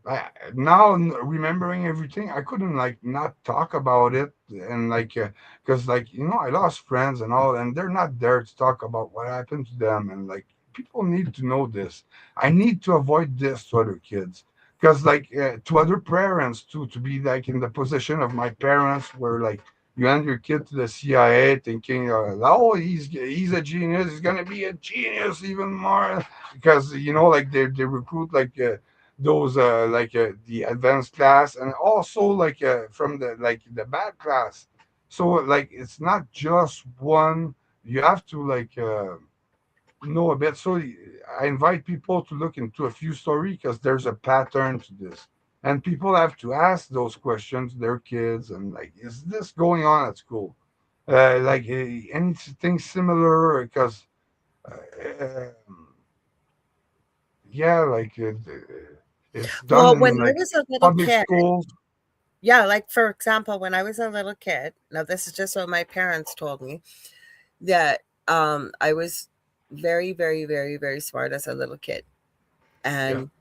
now remembering everything, I couldn't like not talk about it, and like because like I lost friends and all, and they're not there to talk about what happened to them, and like people need to know this. I need to avoid this to other kids, because like to other parents too, to be like in the position of my parents, where like you hand your kid to the CIA thinking, oh, he's a genius, he's gonna be a genius even more, because like they recruit like those like the advanced class, and also like from the bad class. So like it's not just one. You have to like know a bit. So I invite people to look into a few stories, because there's a pattern to this, and people have to ask those questions to their kids, and like, is this going on at school, like anything similar, because uh, yeah, like it's done
Well,
in
when I
like
was a little
public
kid,
schools.
yeah, like for example, when I was a little kid, now this is just what my parents told me that I was very, very, very, very smart as a little kid.
Yeah,
And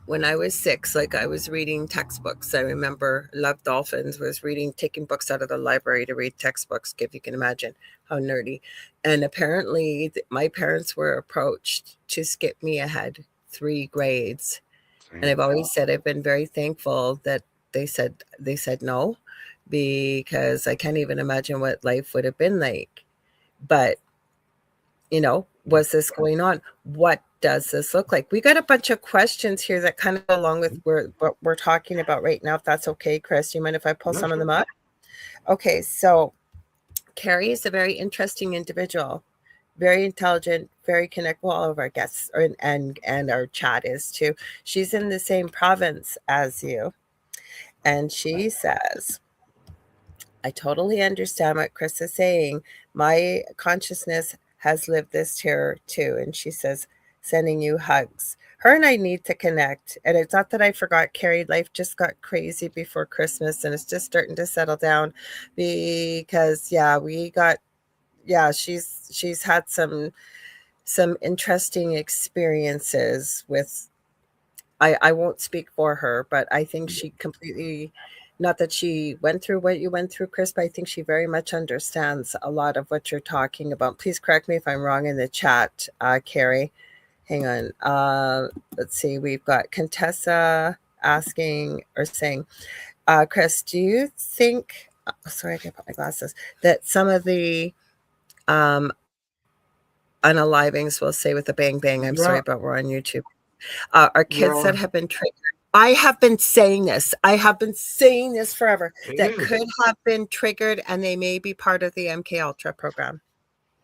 when I was 6, like I was reading textbooks. I remember Love Dolphins was reading, taking books out of the library to read textbooks, if you can imagine how nerdy. And apparently, my parents were approached to skip me ahead 3 grades. And
same.
I've always said I've been very thankful that they said no, because I can't even imagine what life would have been like. But was this going on? What does this look like? We got a bunch of questions here that kind of go along with what we're talking about right now, if that's okay, Chris. Do you mind if I pull
Yeah,
some of
sure.
them up? Okay, so Carrie is a very interesting individual, very intelligent, very connected. Well, all of our guests and our chat is too. She's in the same province as you, and she says, I totally understand what Chris is saying. My consciousness has lived this terror too. And she says, sending you hugs. Her and I need to connect. And it's not that I forgot Carrie. Life just got crazy before Christmas and it's just starting to settle down because she's had some interesting experiences with I won't speak for her, but I think she completely, not that she went through what you went through, Chris, but I think she very much understands a lot of what you're talking about. Please correct me if I'm wrong in the chat, Carrie. Hang on. Let's see. We've got Contessa asking or saying, Chris, do you think, sorry, I can't put my glasses, that some of the um, unalivings, we'll say with a bang bang, I'm sorry,
Yeah,
but we're on YouTube, are kids
yeah,
that have been triggered. I have been saying this. I have been saying this forever
it
that
is.
could have been triggered and they may be part of the MK Ultra program.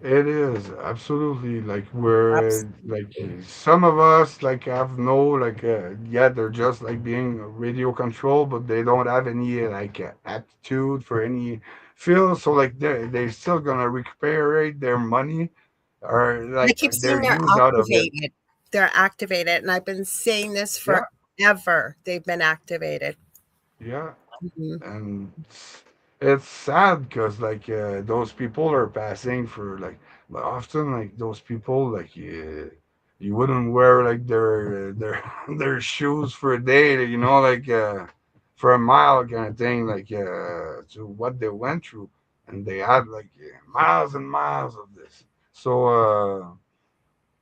It is absolutely like we're
Absolutely.
like some of us like have no like yeah, they're just like being radio controlled, but they don't have any like aptitude for any field. So like they're still gonna recuperate their money, or
I
like
keep
their
saying they're
use out of it.
activated. They're activated. And I've been saying this
Yeah,
forever. They've been activated.
yeah.
Mhm.
And it's sad because like those people are passing for like, but often like those people like you wouldn't wear like their their shoes for a day, like for a mile kind of thing, like to what they went through, and they had like miles and miles of this. So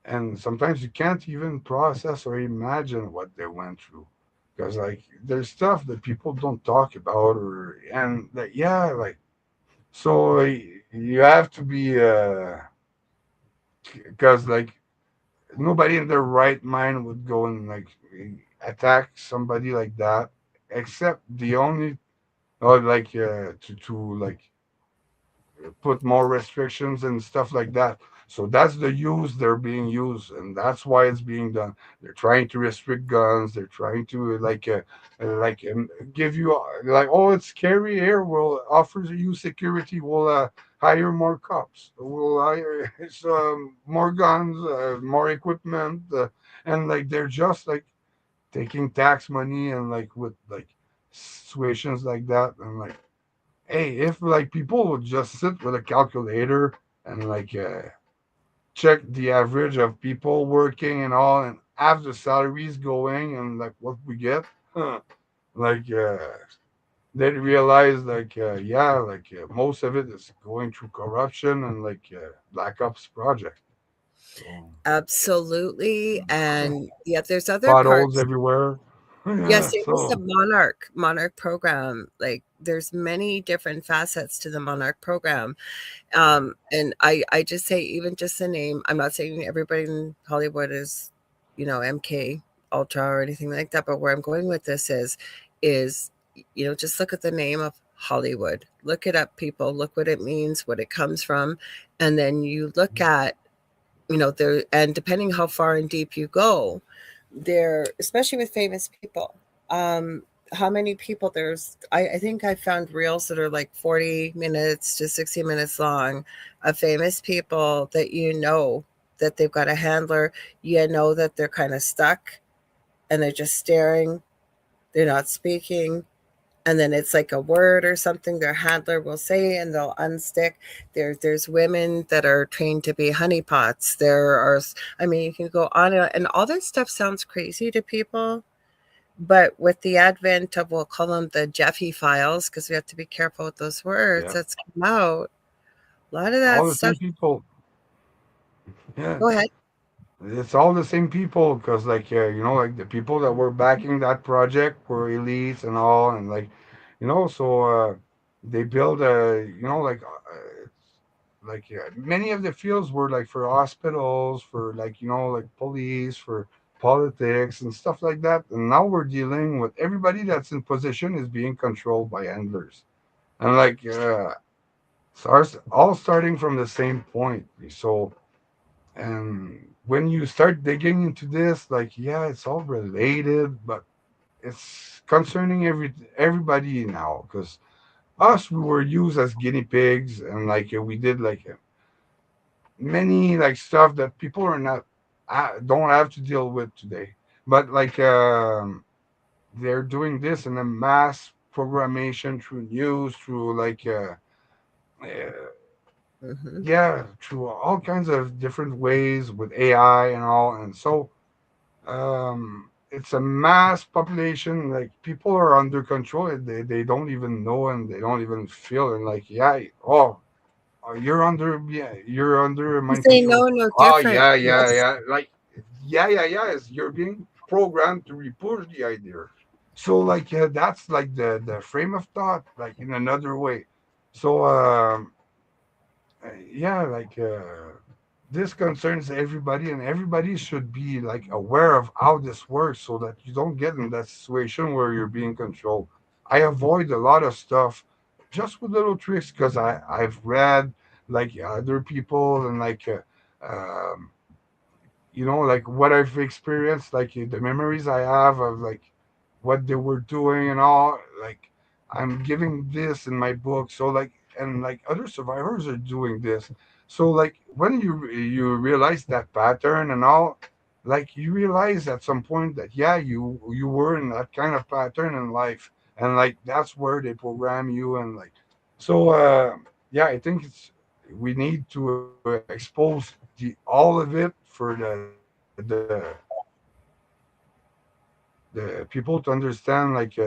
and sometimes you can't even process or imagine what they went through, because like there's stuff that people don't talk about, or and that, yeah, like, so you have to be because like nobody in their right mind would go and like attack somebody like that, except the only, or like to like put more restrictions and stuff like that. So that's the use they're being used, and that's why it's being done. They're trying to restrict guns. They're trying to give you like, oh, it's scary here. We'll offer you security. We'll hire more cops. We'll hire more guns, more equipment, and like they're just like taking tax money and like with like situations like that. And like, hey, if like people would just sit with a calculator and like check the average of people working and all, and have the salaries going and like what we get, huh, like they realize like yeah, like most of it is going through corruption and like black ops project. So
Absolutely. And yeah, there's other
potholes
parts.
everywhere.
Yeah,
Yeah,
same as the
so
Monarch program. Like there's many different facets to the Monarch program. And I just say even just the name, I'm not saying everybody in Hollywood is, MK Ultra or anything like that, but where I'm going with this is just look at the name of Hollywood. Look it up, people. Look what it means, what it comes from, and then you look at, there, and depending how far and deep you go, there, especially with famous people. How many people I think I found reels that are like 40 minutes to 60 minutes long of famous people that that they've got a handler, that they're kind of stuck and they're just staring, they're not speaking, and then it's like a word or something their handler will say and they'll unstick. There's women that are trained to be honeypots. There are, I mean, you can go on and all this stuff sounds crazy to people, but with the advent of, we'll call them the Jeffy files, because we have to be careful with those words
yeah,
that's come out, a lot of that
all the same
stuff.
people. Yeah,
Go ahead.
it's all the same people because like like the people that were backing that project were elites and all, and like so they build like many of the fields were like for hospitals, for like like police, for politics and stuff like that. And now we're dealing with everybody that's in position is being controlled by handlers, and like stars all starting from the same point. So and when you start digging into this, like yeah, it's all related, but it's concerning everybody now because us we were used as guinea pigs, and like we did like many like stuff that people are not don't have to deal with today. But like they're doing this in a mass programmation through news, through like uh,
Hmm.
yeah, through all kinds of different ways with AI and all. And so it's a mass population, like people are under control, they don't even know and they don't even feel, and like yeah, oh, you're under
Because
mind
they
control.
know no
Oh
different.
yeah, yeah,
Yes.
yeah. Like yeah. You're being programmed to repush the idea. So like that's like the frame of thought, like in another way. So yeah, like this concerns everybody, and everybody should be like aware of how this works, so that you don't get in that situation where you're being controlled. I avoid a lot of stuff just with little tricks because I've read like other people, and like um, like what I've experienced, like the memories I have of like what they were doing and all. Like I'm giving this in my book, so like, and like other survivors are doing this. So like when you realize that pattern and all, like you realize at some point that yeah, you were in that kind of pattern in life, and like that's where they program you, and like so yeah, I think we need to expose all of it for the people to understand like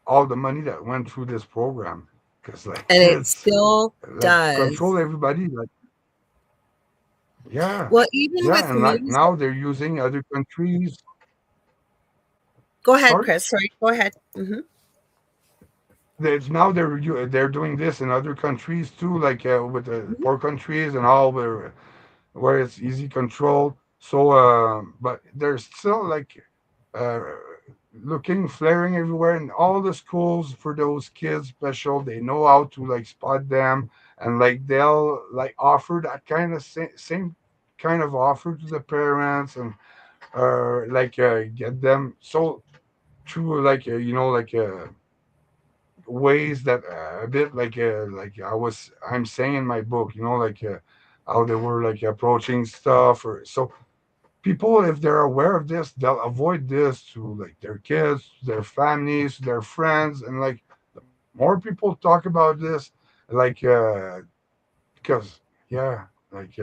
all the money that went through this program, because like
And it
it's
still
like to
does.
control everybody, like yeah,
Well, even
yeah,
with
and like
music.
now they're using other countries.
Go ahead,
Sorry,
Chris. Sorry. Go ahead. Hmm.
there's now they're doing this in other countries too, like with the poor countries and all, where it's easy control. So, but there's still like uh, looking, flaring everywhere, and all the schools for those kids special. They know how to like spot them, and like they'll like offer that kind of same kind of offer to the parents, and like get them so through like like ways that a bit like I'm saying in my book, like how they were like approaching stuff, or so people, if they're aware of this, they'll avoid this to like their kids, their families, their friends, and like the more people talk about this, like because yeah, like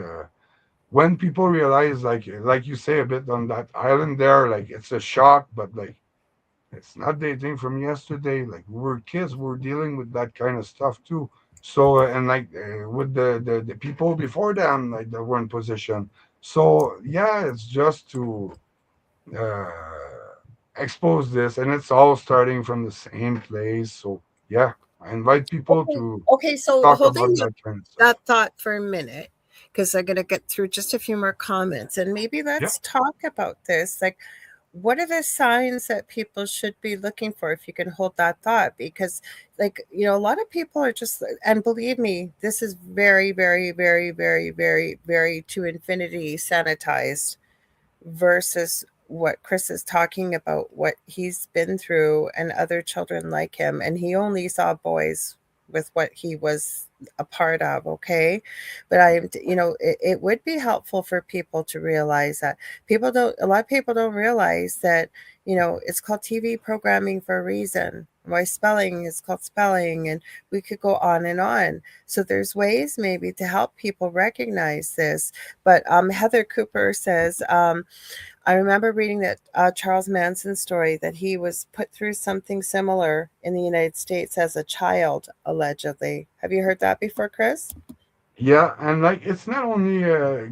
when people realize, like you say a bit on that island there, like it's a shock, but like it's not dating from yesterday. Like we were kids, we were dealing with that kind of stuff too. So and like with the people before them, like that were in position. So yeah, it's just to uh, expose this, and it's all starting from the same place. So yeah, I invite people
Okay.
to
Okay. So
talk about
holding
that kind of stuff.
that thought for a minute, because I'm going to get through just a few more comments, and maybe
Yeah,
let's talk about this. Like, what are the signs that people should be looking for, if you can hold that thought? Because, like, a lot of people are just, and believe me, this is very, very, very, very, very, very to infinity sanitized versus what Chris is talking about, what he's been through, and other children like him. And he only saw boys with what he was a part of. Okay. But it would be helpful for people to realize that a lot of people don't realize that, it's called TV programming for a reason. Why spelling is called spelling, and we could go on and on. So there's ways maybe to help people recognize this. But Heather Cooper says, I remember reading that Charles Manson story, that he was put through something similar in the United States as a child, allegedly. Have you heard that before, Chris?
yeah, and like it's not only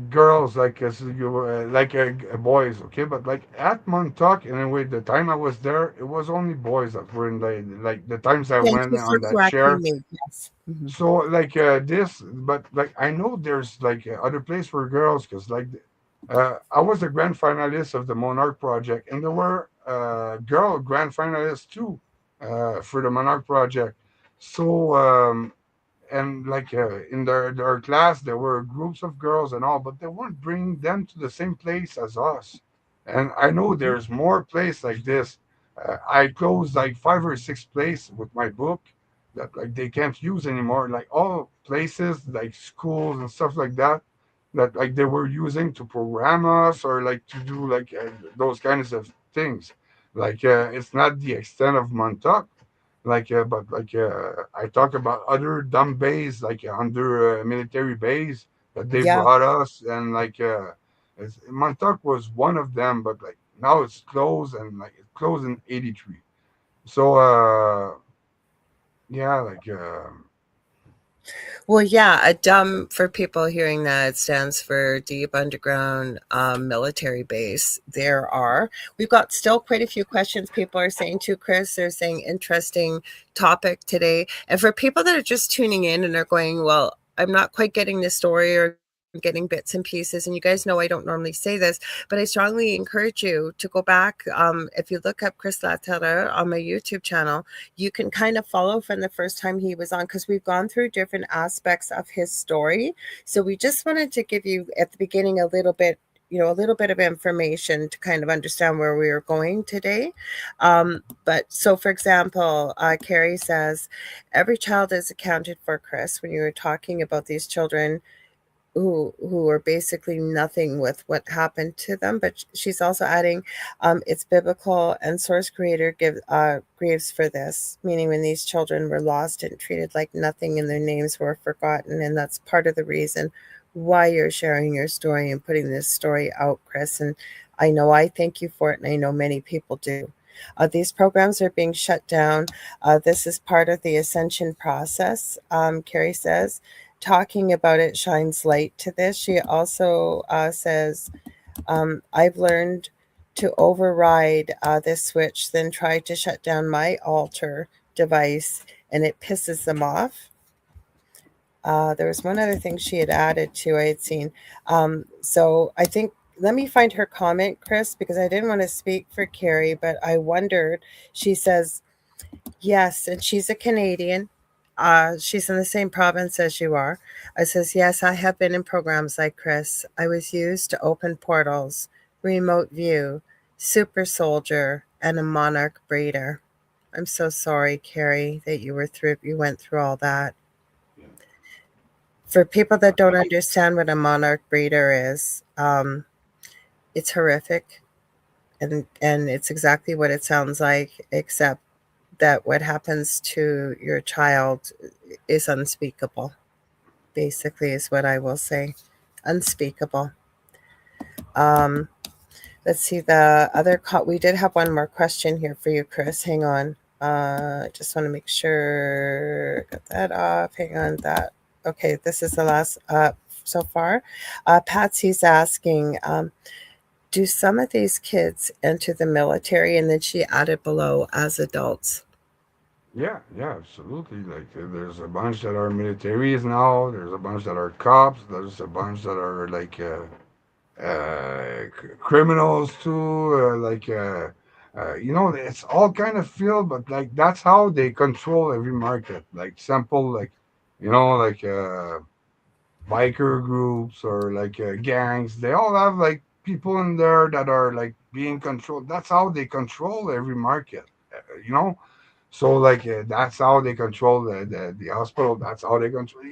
girls, like as you like boys, okay, but like at Montauk, anyway, the time I was there, it was only boys that were in the times I
Thank
went
you for
on that
correcting
chair.
me. Yes. Mhm.
So like this, but like I know there's like other place for girls, because like I was the grand finalist of the Monarch Project, and there were girl grand finalists too for the Monarch Project. So and like in their class, there were groups of girls and all, but they weren't bringing them to the same place as us. And I know there's more place like this. I closed like 5 or 6 places with my book that like they can't use anymore, like all places like schools and stuff like that, that like they were using to program us, or like to do like those kinds of things. Like it's not the extent of Montauk, like but like I talk about other dumb bays, like under military bays that they
Yeah.
brought us, and like Montauk was one of them, but like now it's closed, and like it closed in '83. So yeah, like
Well, yeah, a dumb, for people hearing that, it stands for Deep Underground Military Base. We've got still quite a few questions people are saying too, Chris. They're saying interesting topic today. And for people that are just tuning in and are going, well, I'm not quite getting this story, or getting bits and pieces, and you guys know I don't normally say this, but I strongly encourage you to go back. If you look up Chris Laterreur on my YouTube channel, you can kind of follow from the first time he was on, because we've gone through different aspects of his story. So we just wanted to give you at the beginning a little bit, a little bit of information to kind of understand where we are going today. But so, for example, Carrie says, every child is accounted for, Chris, when you were talking about these children who are basically nothing with what happened to them. But she's also adding, it's biblical, and source creator grieves for this, meaning when these children were lost and treated like nothing, and their names were forgotten. And that's part of the reason why you're sharing your story and putting this story out, Chris. And I know I thank you for it, and I know many people do. These programs are being shut down. This is part of the ascension process, Carrie says. Talking about it shines light to this. She also says, I've learned to override this switch, then try to shut down my altar device, and it pisses them off. There was one other thing she had added to, I had seen. So I think, let me find her comment, Chris, because I didn't want to speak for Carrie, but I wondered. She says, yes, and she's a Canadian. She's in the same province as you are. I says, yes, I have been in programs like Chris. I was used to open portals, remote view, super soldier, and a monarch breeder. I'm so sorry, Carrie, that you went through all that.
Yeah.
For people that don't understand what a monarch breeder is, it's horrific, and it's exactly what it sounds like, except that what happens to your child is unspeakable. Basically, is what I will say, unspeakable. Um, let's see the other. We did have one more question here for you, Chris. Hang on. I just want to make sure got that off. Hang on, that. Okay, this is the last so far. Patsy's asking, do some of these kids enter the military? And then she added below, as adults.
Yeah, yeah, absolutely. Like there's a bunch that are militaries now. There's a bunch that are cops. There's a bunch that are like criminals too. It's all kind of field, but like that's how they control every market. Like simple, like like biker groups or like gangs. They all have like people in there that are like being controlled. That's how they control every market. You know, so like that's how they control the hospital. That's how they control.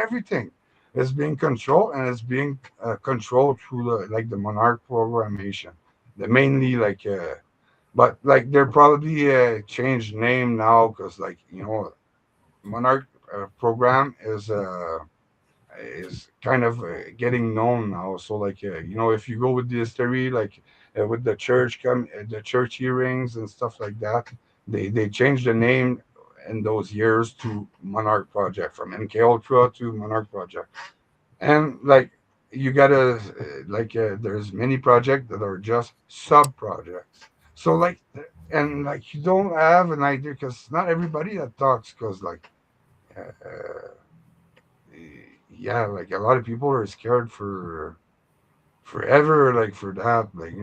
Everything is being controlled, and it's being controlled through the monarch programmation. The mainly but like they're probably changed name now because like monarch program is kind of getting known now. So like if you go with the history, like with the church earrings and stuff like that, they changed the name in those years to Monarch Project, from MK Ultra to Monarch Project. And like you gotta there's many projects that are just sub projects. So like and like you don't have an idea because not everybody that talks because like uh, yeah, like a lot of people are scared for forever, like for that, like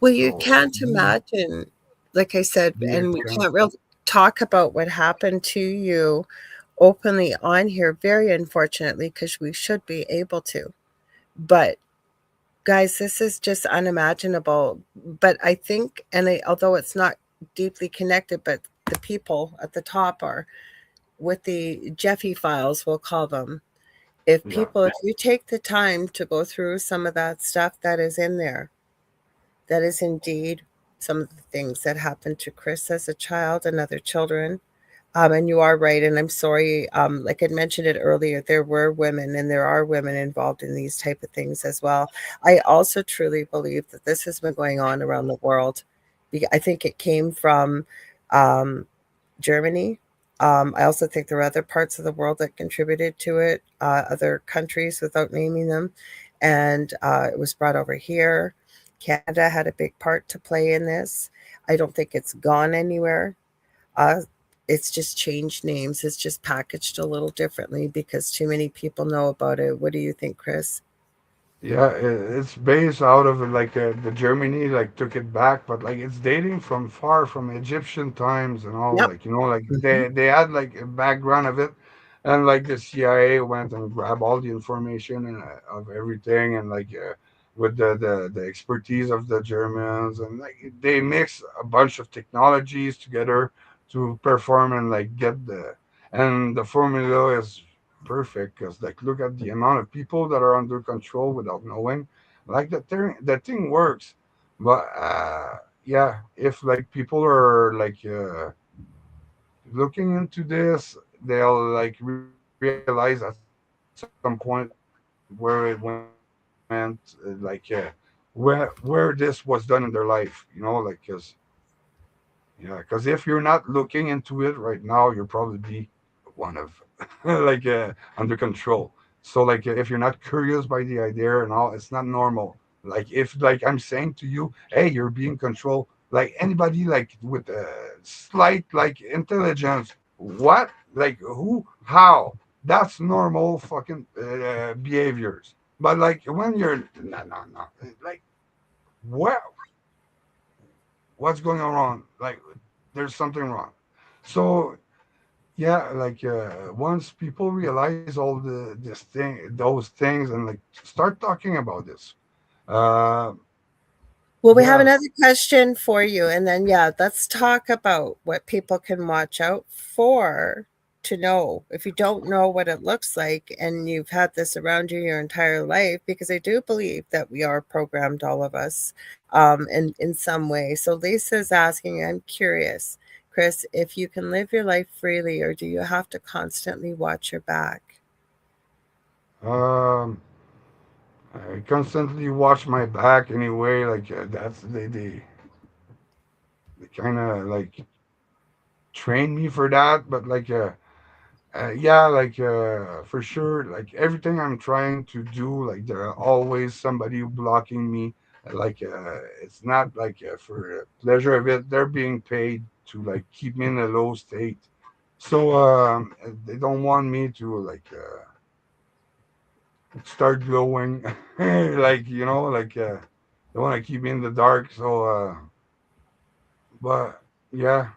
Well, you
so
can't imagine, like I said,
yeah,
and we can't really talk about what happened to you openly on here, very unfortunately, because we should be able to. But guys, this is just unimaginable. But I think, although it's not deeply connected, but the people at the top are with the Jeffy files, we'll call them.
yeah,
If you take the time to go through some of that stuff that is in there, that is indeed some of the things that happened to Chris as a child and other children. And you are right, and I'm sorry. Like I mentioned it earlier, there were women, and there are women involved in these type of things as well. I also truly believe that this has been going on around the world. I think it came from um, Germany. I also think there are other parts of the world that contributed to it, other countries without naming them, and it was brought over here. Canada had a big part to play in this. I don't think it's gone anywhere. Uh, it's just changed names. It's just packaged a little differently because too many people know about it. What do you think, Chris?
yeah. It's based out of like the Germany like took it back, but like it's dating from far from Egyptian times and all.
Yep.
Like like
Hmm.
they had like a background of it, and like the CIA went and grabbed all the information and of everything, and like with the expertise of the Germans, and like they mix a bunch of technologies together to perform and like get the formula is perfect because like look at the amount of people that are under control without knowing, like that thing works. But yeah, if like people are like looking into this, they'll like realize at some point where it went, where this was done in their life, because if you're not looking into it right now, you'll probably be one of like under control. So like if you're not curious by the idea and all, it's not normal. Like if like I'm saying to you, hey, you're being controlled. Like anybody like with slight like intelligence, what? Like who? How? That's normal fucking behaviors. But like when you're no no no, like what? What's going on wrong? Like there's something wrong. So yeah, like once people realize all those things and like start talking about this, uh
Well, we have
Yeah.
another question for you. And then, yeah, let's talk about what people can watch out for to know if you don't know what it looks like and you've had this around you your entire life, because I do believe that we are programmed, all of us, in some way. So Lisa's asking, I'm curious, Chris, if you can live your life freely or do you have to constantly watch your back?
Um, I constantly watch my back anyway. Like that's they kind of like train me for that. But like yeah, like for sure, like everything I'm trying to do, like there are always somebody blocking me. Like it's not like for the pleasure of it. They're being paid to like keep me in a low state. So they don't want me to like start glowing, like like they want to keep me in the dark. So, but yeah,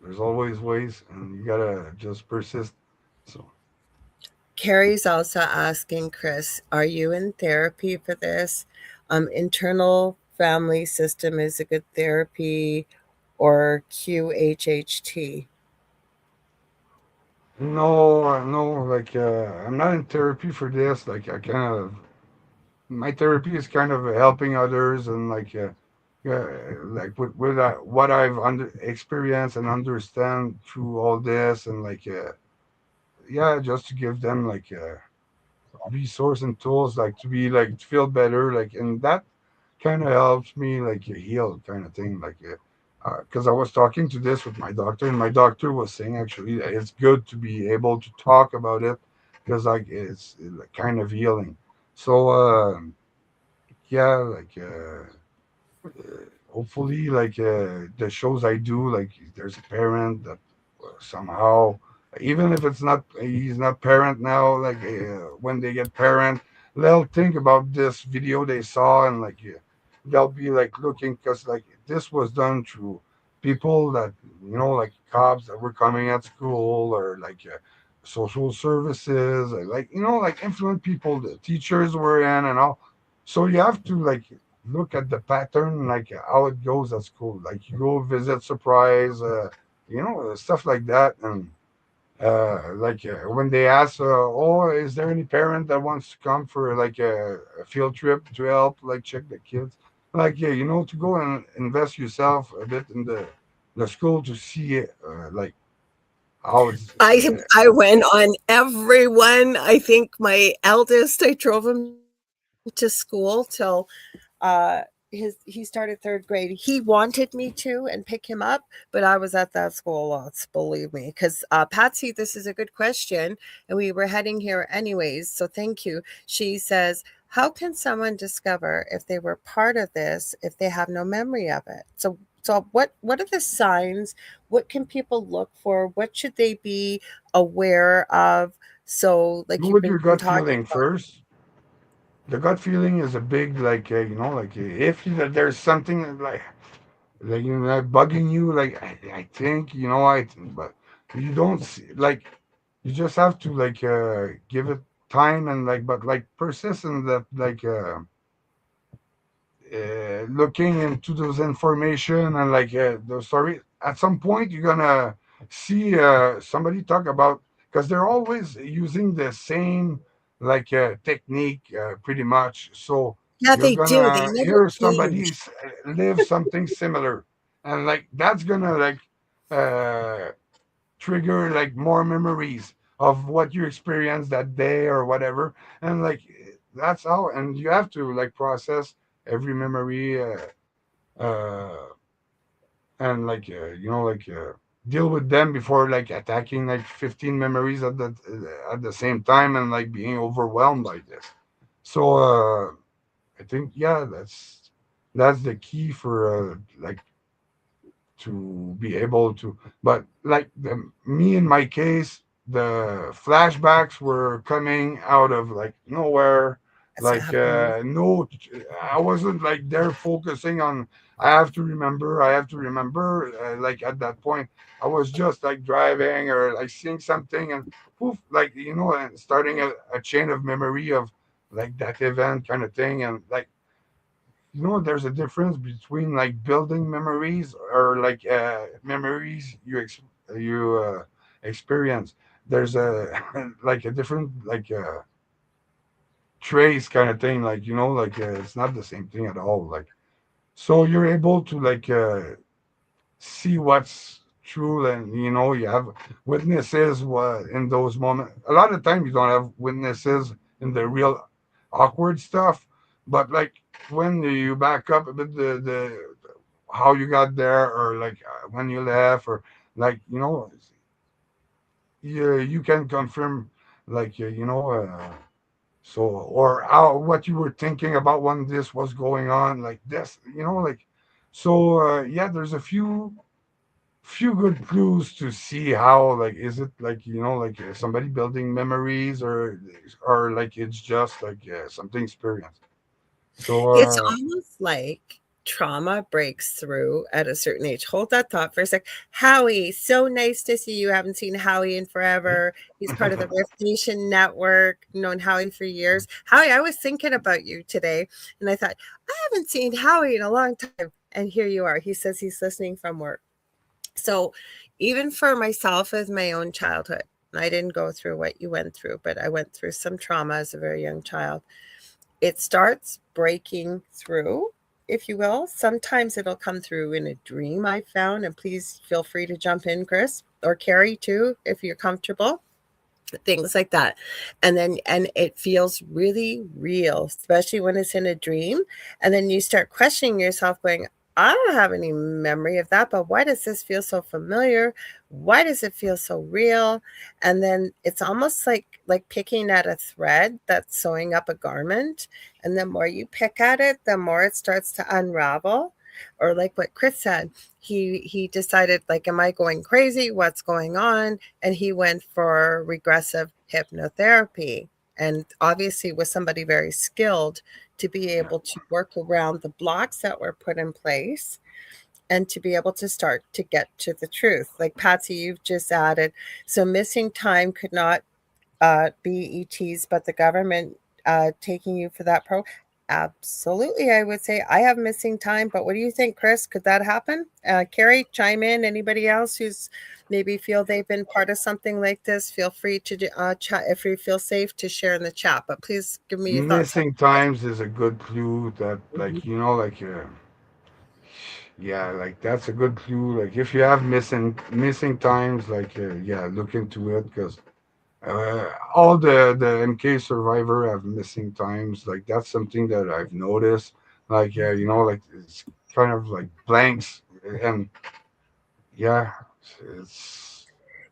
there's always ways, and you gotta just persist. So.
Carrie's also asking, Chris, are you in therapy for this? Internal family system is a good therapy or QHHT?
No, no, like I'm not in therapy for this. Like I kind of my therapy is kind of helping others and like yeah, like with what I've experienced and understand through all this and like yeah, just to give them like resource and tools like to be like to feel better like and that kind of helps me like heal kind of thing like because I was talking to this with my doctor and my doctor was saying actually that it's good to be able to talk about it because like it's like, kind of healing so yeah like hopefully like the shows I do like there's a parent that somehow even if it's not he's not parent now like when they get parent they'll think about this video they saw and like they'll be like looking because like this was done through people that like cops that were coming at school or like social services like like influent people the teachers were in and all so you have to like look at the pattern like how it goes at school like you go visit surprise stuff like that and like when they ask oh is there any parent that wants to come for like a field trip to help like check the kids like yeah to go and invest yourself a bit in the school to see it like how it's
I went on every one. I think my eldest, I drove him to school till he started third grade. He wanted me to and pick him up, but I was at that school lots, believe me. Because Patsy, this is a good question, and we were heading here anyways. So thank you. She says, "How can someone discover if they were part of this if they have no memory of it?" So what are the signs? What can people look for? What should they be aware of? So,
go
like you've
with
been
your gut
talking
feeling
about.
first. The gut feeling is a big like like if there's something like bugging you like I think but you don't see like you just have to like give it time and like but like persist in that like looking into those information and like the story at some point you're gonna see somebody talk about because they're always using the same like technique pretty much so
Yeah,
you're
they do. They
gonna
never
hear somebody
change.
live something similar and like that's gonna like uh trigger like more memories of what you experienced that day or whatever and like that's how and you have to like process every memory uh and like like deal with them before like attacking like 15 memories at the same time and like being overwhelmed by this so I think yeah that's the key for like to be able to but like me in my case the flashbacks were coming out of like nowhere
That's what
like
happened.
no I wasn't like there focusing on I have to remember like at that point I was just like driving or like seeing something and poof like and starting a chain of memory of like that event kind of thing and like there's a difference between like building memories or like memories you experience. There's a like a different like trace kind of thing, like like it's not the same thing at all. Like so you're able to like see what's true, and you have witnesses in those moments. A lot of times you don't have witnesses in the real awkward stuff, but like when you back up a bit, the how you got there, or like when you left, or like you can confirm like so, or how what you were thinking about when this was going on, like this, like so yeah, there's a few good clues to see how, like, is it like like somebody building memories, or like it's just like something experienced. So
It's almost like trauma breaks through at a certain age. Hold that thought for a sec. Howie, so nice to see you. Haven't seen Howie in forever. He's part of the Rift Nation Network. Known Howie for years. Howie, I was thinking about you today, and I thought, I haven't seen Howie in a long time. And here you are. He says he's listening from work. So, even for myself as my own childhood, I didn't go through what you went through, but I went through some trauma as a very young child. It starts breaking through, if you will. Sometimes it'll come through in a dream I found, and please feel free to jump in, Chris, or Carrie too, if you're comfortable. Things like that. And it feels really real, especially when it's in a dream. And then you start questioning yourself, going, I don't have any memory of that, but why does this feel so familiar? Why does it feel so real? And then it's almost like picking at a thread that's sewing up a garment. And the more you pick at it, the more it starts to unravel. Or like what Chris said, he decided, like, am I going crazy? What's going on? And he went for regressive hypnotherapy, and obviously was somebody very skilled to be
yeah,
able to work around the blocks that were put in place and to be able to start to get to the truth. Like Patsy, you've just added, so missing time could not be ETs, but the government taking you for that pro. Absolutely, I would say I have missing time, but what do you think, Chris? Could that happen? Carrie, chime in. Anybody else who's maybe feel they've been part of something like this? Feel free to chat if you feel safe to share in the chat. But please give me your thoughts on
missing times is a good clue that,
it.
like, like yeah, like that's a good clue. Like if you have missing times, like yeah, look into it, because all the MK survivor have missing times. Like that's something that I've noticed. Like like it's kind of like blanks, and yeah, it's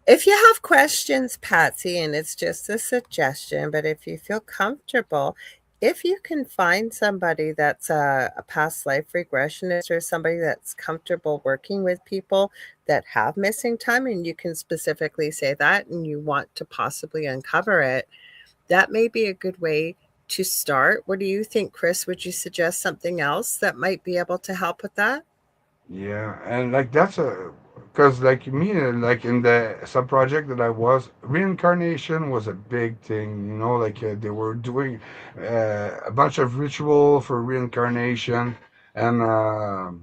If you have questions, Patsy, and it's just a suggestion, but if you feel comfortable, if you can find somebody that's a past life regressionist or somebody that's comfortable working with people that have missing time, and you can specifically say that and you want to possibly uncover it, that may be a good way to start. What do you think, Chris? Would you suggest something else that might be able to help with that?
yeah, and like that's a because like me, like in the sub project that I was, reincarnation was a big thing. Like they were doing a bunch of ritual for reincarnation, and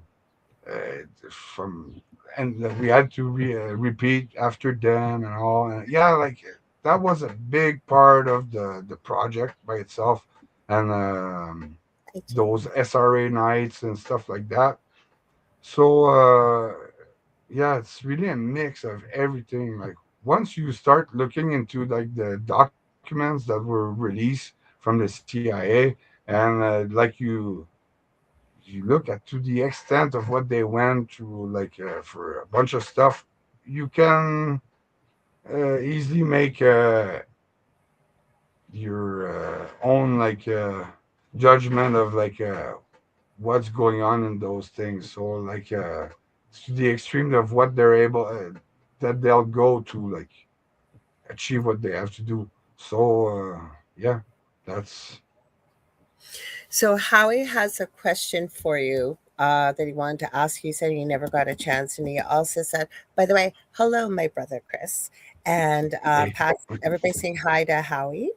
from and that we had to repeat after them and all. And yeah, like that was a big part of the project by itself, and those SRA nights and stuff like that. So yeah, it's really a mix of everything. Like once you start looking into like the documents that were released from the CIA, and like you look at to the extent of what they went through, like for a bunch of stuff, you can easily make your own like judgment of like what's going on in those things. So like to the extreme of what they're able that they'll go to like achieve what they have to do. So yeah, that's
So Howie has a question for you that he wanted to ask. He said he never got a chance, and he also said, "By the way, hello, my brother Chris, and
hey.
Pat. Everybody saying hi to Howie."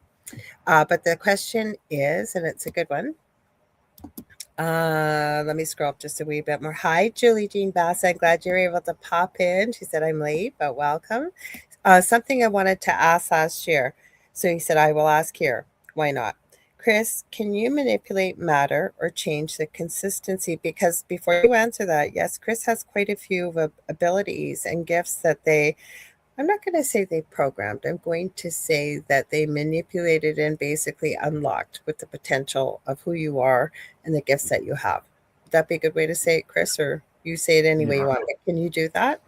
But the question is, and it's a good one: Let me scroll up just a wee bit more. Hi, Julie Jean Bass. I'm glad you're able to pop in. She said, I'm late, but welcome. Something I wanted to ask last year. So he said, I will ask here. Why not? Chris, can you manipulate matter or change the consistency? Because before you answer that, yes, Chris has quite a few abilities and gifts that I'm not going to say they programmed. I'm going to say that they manipulated and basically unlocked with the potential of who you are and the gifts that you have. Would that be a good way to say it, Chris? Or you say it any way you
Yeah.
want. Can you do that?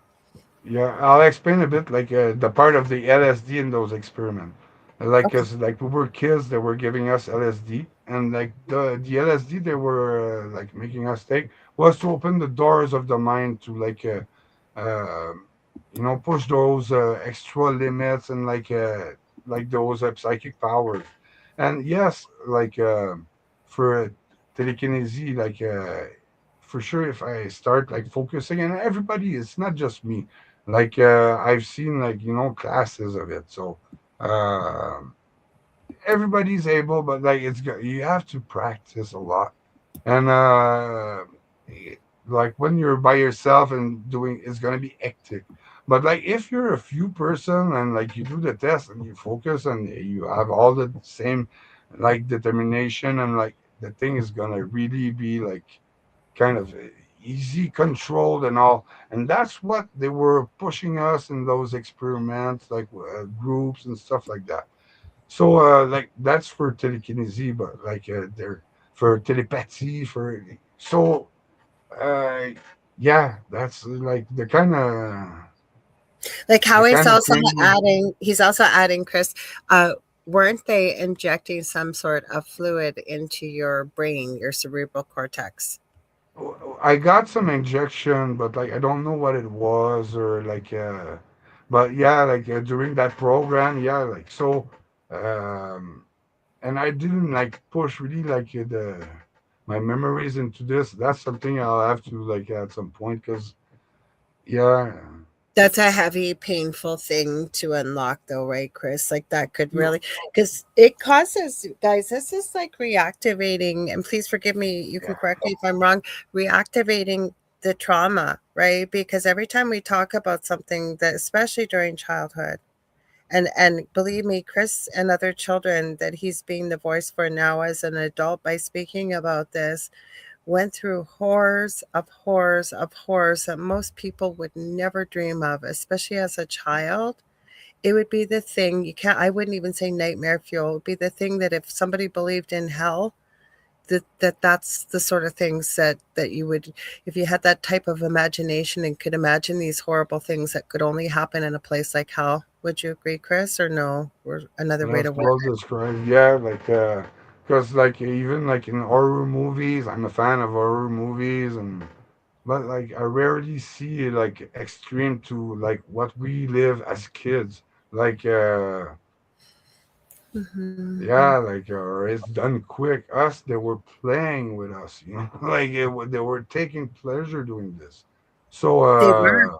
Yeah, I'll explain a bit like the part of the LSD in those experiments. Like,
Okay.
cause like we were kids, they were giving us LSD, and like the LSD they were like making us take was to open the doors of the mind to uh, push those extra limits and like those psychic powers. And yes, for telekinesis, for sure, if I start like focusing, and everybody, it's not just me, I've seen classes of it, so everybody's able, but you have to practice a lot. And like when you're by yourself and doing, it's going to be hectic. But like if you're a few person and like you do the test and you focus and you have all the same like determination, and like the thing is going to really be like kind of easy controlled and all. And that's what they were pushing us in those experiments, like groups and stuff like that. So like that's for telekinesis, but they're for telepathy, for so uh yeah, that's like
Like how
the
he's
kind of
also
thing.
adding, Chris, uh, weren't they injecting some sort of fluid into your brain, your cerebral cortex?
I got some injection, but like I don't know what it was, or but yeah, during that program, yeah, um and I didn't like push really the my memories into this. That's something I'll have to like at some point, because yeah,
That's a heavy, painful thing to unlock, though, right, Chris? Like that could
you
really, because it causes, guys, this is like reactivating, and please forgive me, you can
yeah,
correct me if I'm wrong, reactivating the trauma, right? Because every time we talk about something that, especially during childhood, and believe me, Chris and other children that he's being the voice for now as an adult by speaking about this went through horrors of horrors of horrors that most people would never dream of, especially as a child. It would be the thing you can't, I wouldn't even say nightmare fuel. It would be the thing that if somebody believed in hell, that's the sort of things that you would, if you had that type of imagination and could imagine these horrible things that could only happen in a place like hell. Would you agree, Chris, or no? Or another way
that's
to word
well
it?
described. Yeah, because like even like in horror movies, I'm a fan of horror movies, and but like I rarely see like extreme to like what we live as kids. Like
Hmm.
yeah, or it's done quick. Us, they were playing with us, they were taking pleasure doing this. So
They were.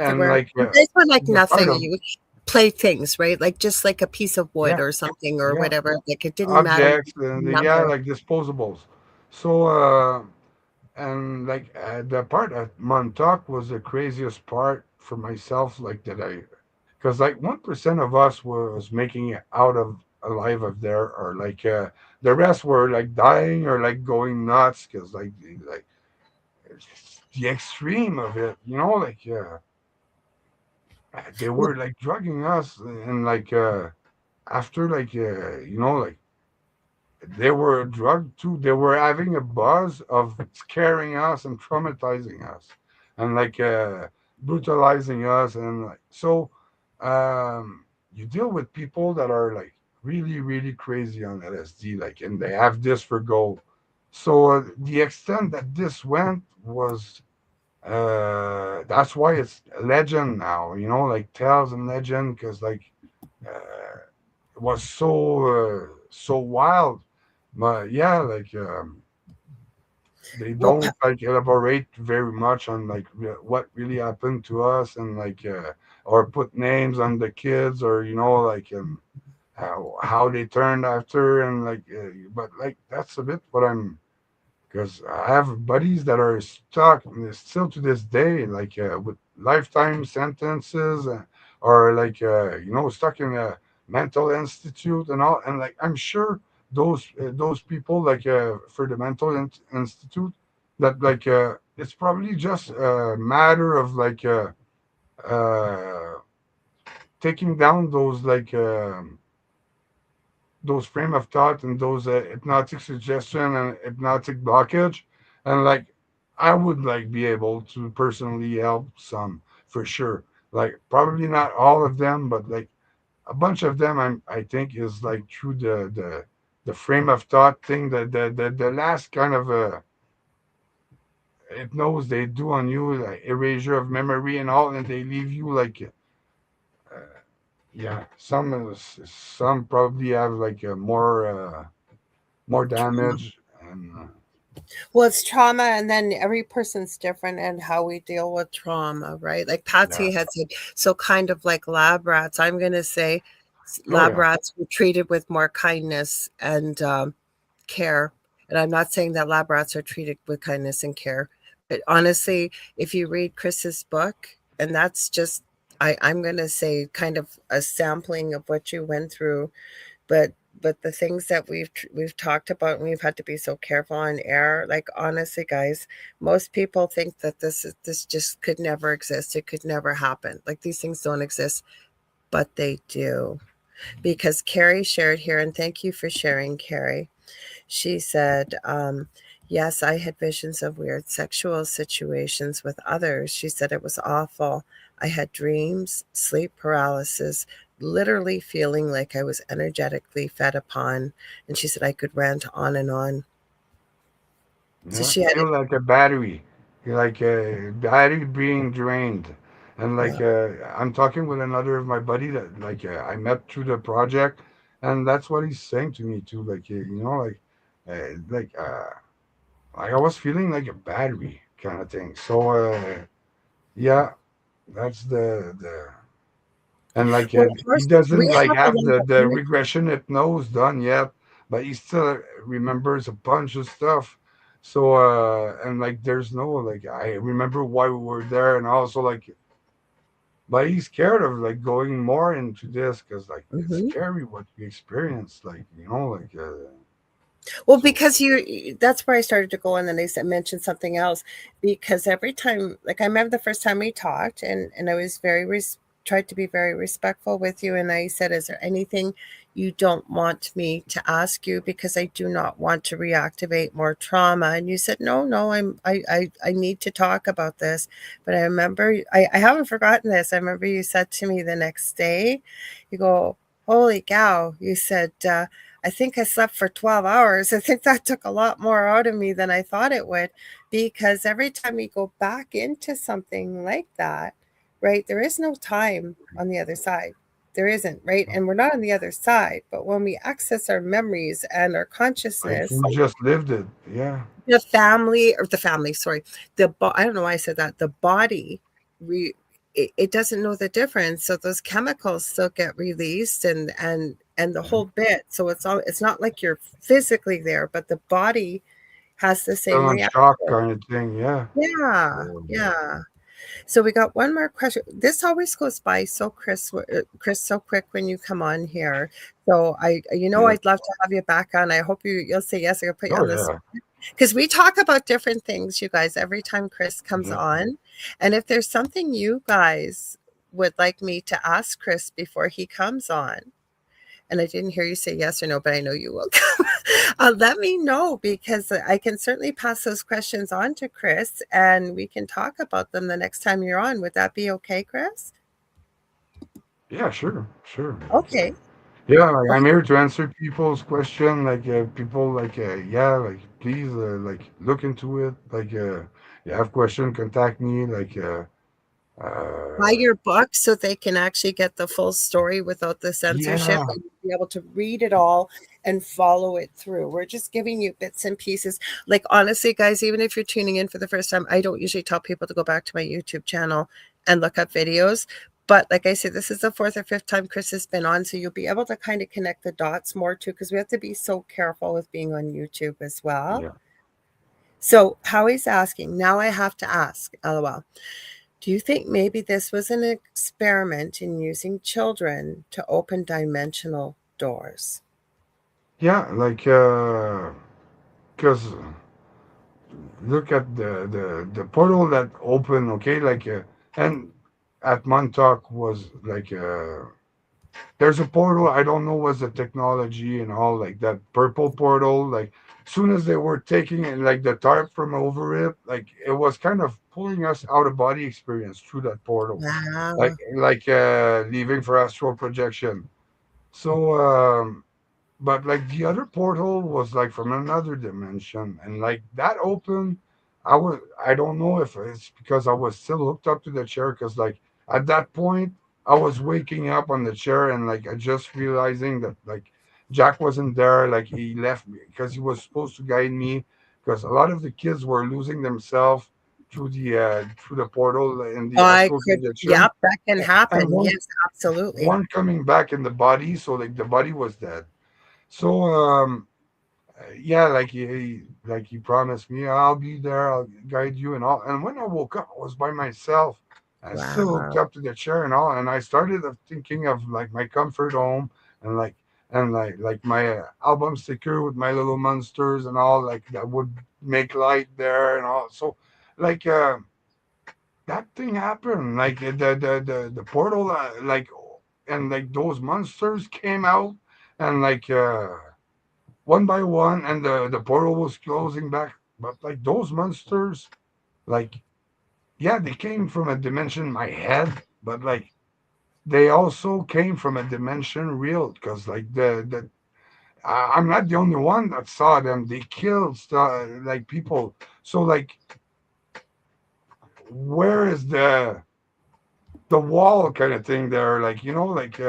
They
and
were. This one like
the part
nothing.
of
You play things, right? Like just like a piece of wood
yeah,
or something or
yeah,
whatever. Like it didn't matter.
objects, and yeah,
Number.
like disposables. So and the part at Montauk was the craziest part for myself, like that I because like 1% of us was making it out of alive of there, or the rest were like dying or like going nuts, because it's the extreme of it, they
Well,
were like drugging us, and after they were drugged too. They were having a buzz of scaring us and traumatizing us, and brutalizing us, and you deal with people that are like really really crazy on LSD, and they have this for gold. So the extent that this went was that's why it's a legend now. Like tales and legend, because it was so wild. But yeah, they
well,
don't like elaborate very much on what really happened to us, and or put names on the kids, or how they turned after, and but like that's a bit what I'm because I have buddies that are stuck still to this day, like with lifetime sentences, or like stuck in a mental institute and all. And like I'm sure those people like for the mental institute, that like it's probably just a matter of like uh, taking down those frame of thought and those hypnotic suggestion and hypnotic blockage, and like I would like be able to personally help some for sure, like probably not all of them, but like a bunch of them. I think is like through the frame of thought thing, the last kind of hypnose they do on you, like erasure of memory and all, and they leave you like yeah, some probably have like a more damage, and
Well, it's trauma, and then every person's different and how we deal with trauma, right? Like
yeah.
Patsy had said, so kind of like lab rats. I'm going to say
Oh
lab
yeah.
rats were treated with more kindness and care. And I'm not saying that lab rats are treated with kindness and care, but honestly, if you read Chris's book, and that's just, I'm going to say kind of a sampling of what you went through, but the things that we've talked about, and we've had to be so careful on air, like honestly guys, most people think that this just could never exist, it could never happen, like these things don't exist, but they do. Because Carrie shared here, and thank you for sharing, Carrie. She said, yes, I had visions of weird sexual situations with others. She said it was awful. I had dreams, sleep paralysis, literally feeling like I was energetically fed upon. And she said I could rant on and on. So
Yeah,
she had
feel
it.
like a battery, like a battery being drained. And like
Yeah.
I'm talking with another of my buddy that like I met through the project, and that's what he's saying to me too. Like like I was feeling like a battery kind of thing. So yeah, that's the and like
Well,
he
first, we
doesn't like
have a
have
lot
the
of
regression hypnose done yet, but he still remembers a bunch of stuff. So and like there's no like I remember why we were there, and also like but he's scared of like going more into this because like it's
mhm.
scary what we experience, like
Well,
so
because that's where I started to go, and then they said mentioned something else. Because every time, like I remember the first time we talked, and I was tried to be very respectful with you, and I said, "Is there anything you don't want me to ask you? Because I do not want to reactivate more trauma." And you said, "No, no, I need to talk about this." But I remember, I haven't forgotten this. I remember you said to me the next day, you go, "Holy cow!" You said. I think I slept for 12 hours. I think that took a lot more out of me than I thought it would, because every time we go back into something like that, right, there is no time on the other side. There isn't, right? And we're not on the other side. But when we access our memories and our
like
consciousness,
we just lived it. Yeah.
the family, sorry, I don't know why I said that. The body, re, it doesn't know the difference, so those chemicals still get released, and the
Yeah.
whole bit. So it's not like you're physically there, but the body has the
Still
same
on
reaction.
shock kind of thing. Yeah.
Yeah,
So,
yeah. So we got one more question. This always goes by so Chris, so quick when you come on here. So
yeah.
I'd love to have you back on. I hope you'll say yes. I'll put you
Oh
on this,
yeah.
because we talk about different things, you guys, every time Chris comes
Exactly.
on. And if there's something you guys would like me to ask Chris before he comes on, and I didn't hear you say yes or no, but I know you will come, let me know, because I can certainly pass those questions on to Chris and we can talk about them the next time you're on. Would that be okay, Chris?
Yeah, sure, sure.
Okay.
Yeah, like, I'm
Okay.
here to answer people's question. Like people, like yeah, like please, like look into it. Like you have question, contact me. Like
Buy
uh,
your book so they can actually get the full story without the censorship,
yeah,
and be able to read it all and follow it through. We're just giving you bits and pieces. Like honestly, guys, even if you're tuning in for the first time, I don't usually tell people to go back to my YouTube channel and look up videos. But like I said, this is the fourth or fifth time Chris has been on, so you'll be able to kind of connect the dots more too, because we have to be so careful with being on YouTube as well.
yeah,
So Howie's asking, now I have to ask, LOL. Do you think maybe this was an experiment in using children to open dimensional doors?
Yeah, like because look at the portal that opened. Okay, like and at Montauk was like there's a portal. I don't know what's the technology and all like that purple portal. Like soon as they were taking it, like the tarp from over it, like it was kind of pulling us out of body experience through that portal,
Wow.
like leaving for astral projection. So but like the other portal was like from another dimension, and like that opened. I don't know if it's because I was still hooked up to the chair, because like at that point I was waking up on the chair, and like I just realizing that like Jack wasn't there. Like he left me because he was supposed to guide me, because a lot of the kids were losing themselves through the portal in the
I
astral
could,
projection,
yep, that can
and
happen. Yes, absolutely.
one coming back in the body, so like the body was dead. So yeah, like he promised me, I'll be there, I'll guide you and all. And when I woke up, I was by myself. I still hooked
Wow.
up to the chair and all, and I started thinking of like my comfort home, and like my album sticker with my little monsters and all, like that would make light there and all. So like that thing happened, like the portal, like, and like those monsters came out, and like one by one, and the portal was closing back. But like those monsters, like, yeah, they came from a dimension in my head, but like they also came from a dimension real, because like I'm not the only one that saw them. They killed like people. So like, where is the wall kind of thing there? Like, like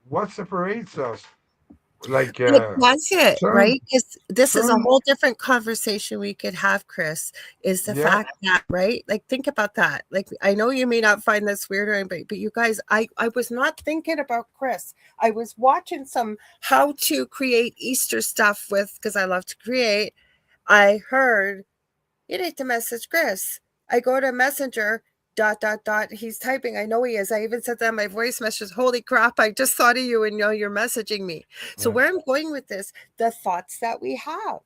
what separates us? Like
But that's it,
certain
right? Because this is a
certain
whole different conversation we could have, Chris, is the
yeah.
fact that, right? Like, think about that. Like, I know you may not find this weird or anybody, but you guys, I was not thinking about Chris. I was watching some how to create Easter stuff with, because I love to create. I heard you need to message Chris. I go to Messenger, dot, dot, dot. He's typing. I know he is. I even said that in my voice message. Holy crap, I just thought of you and you're messaging me. So,
Yeah.
where I'm going with this, the thoughts that we have,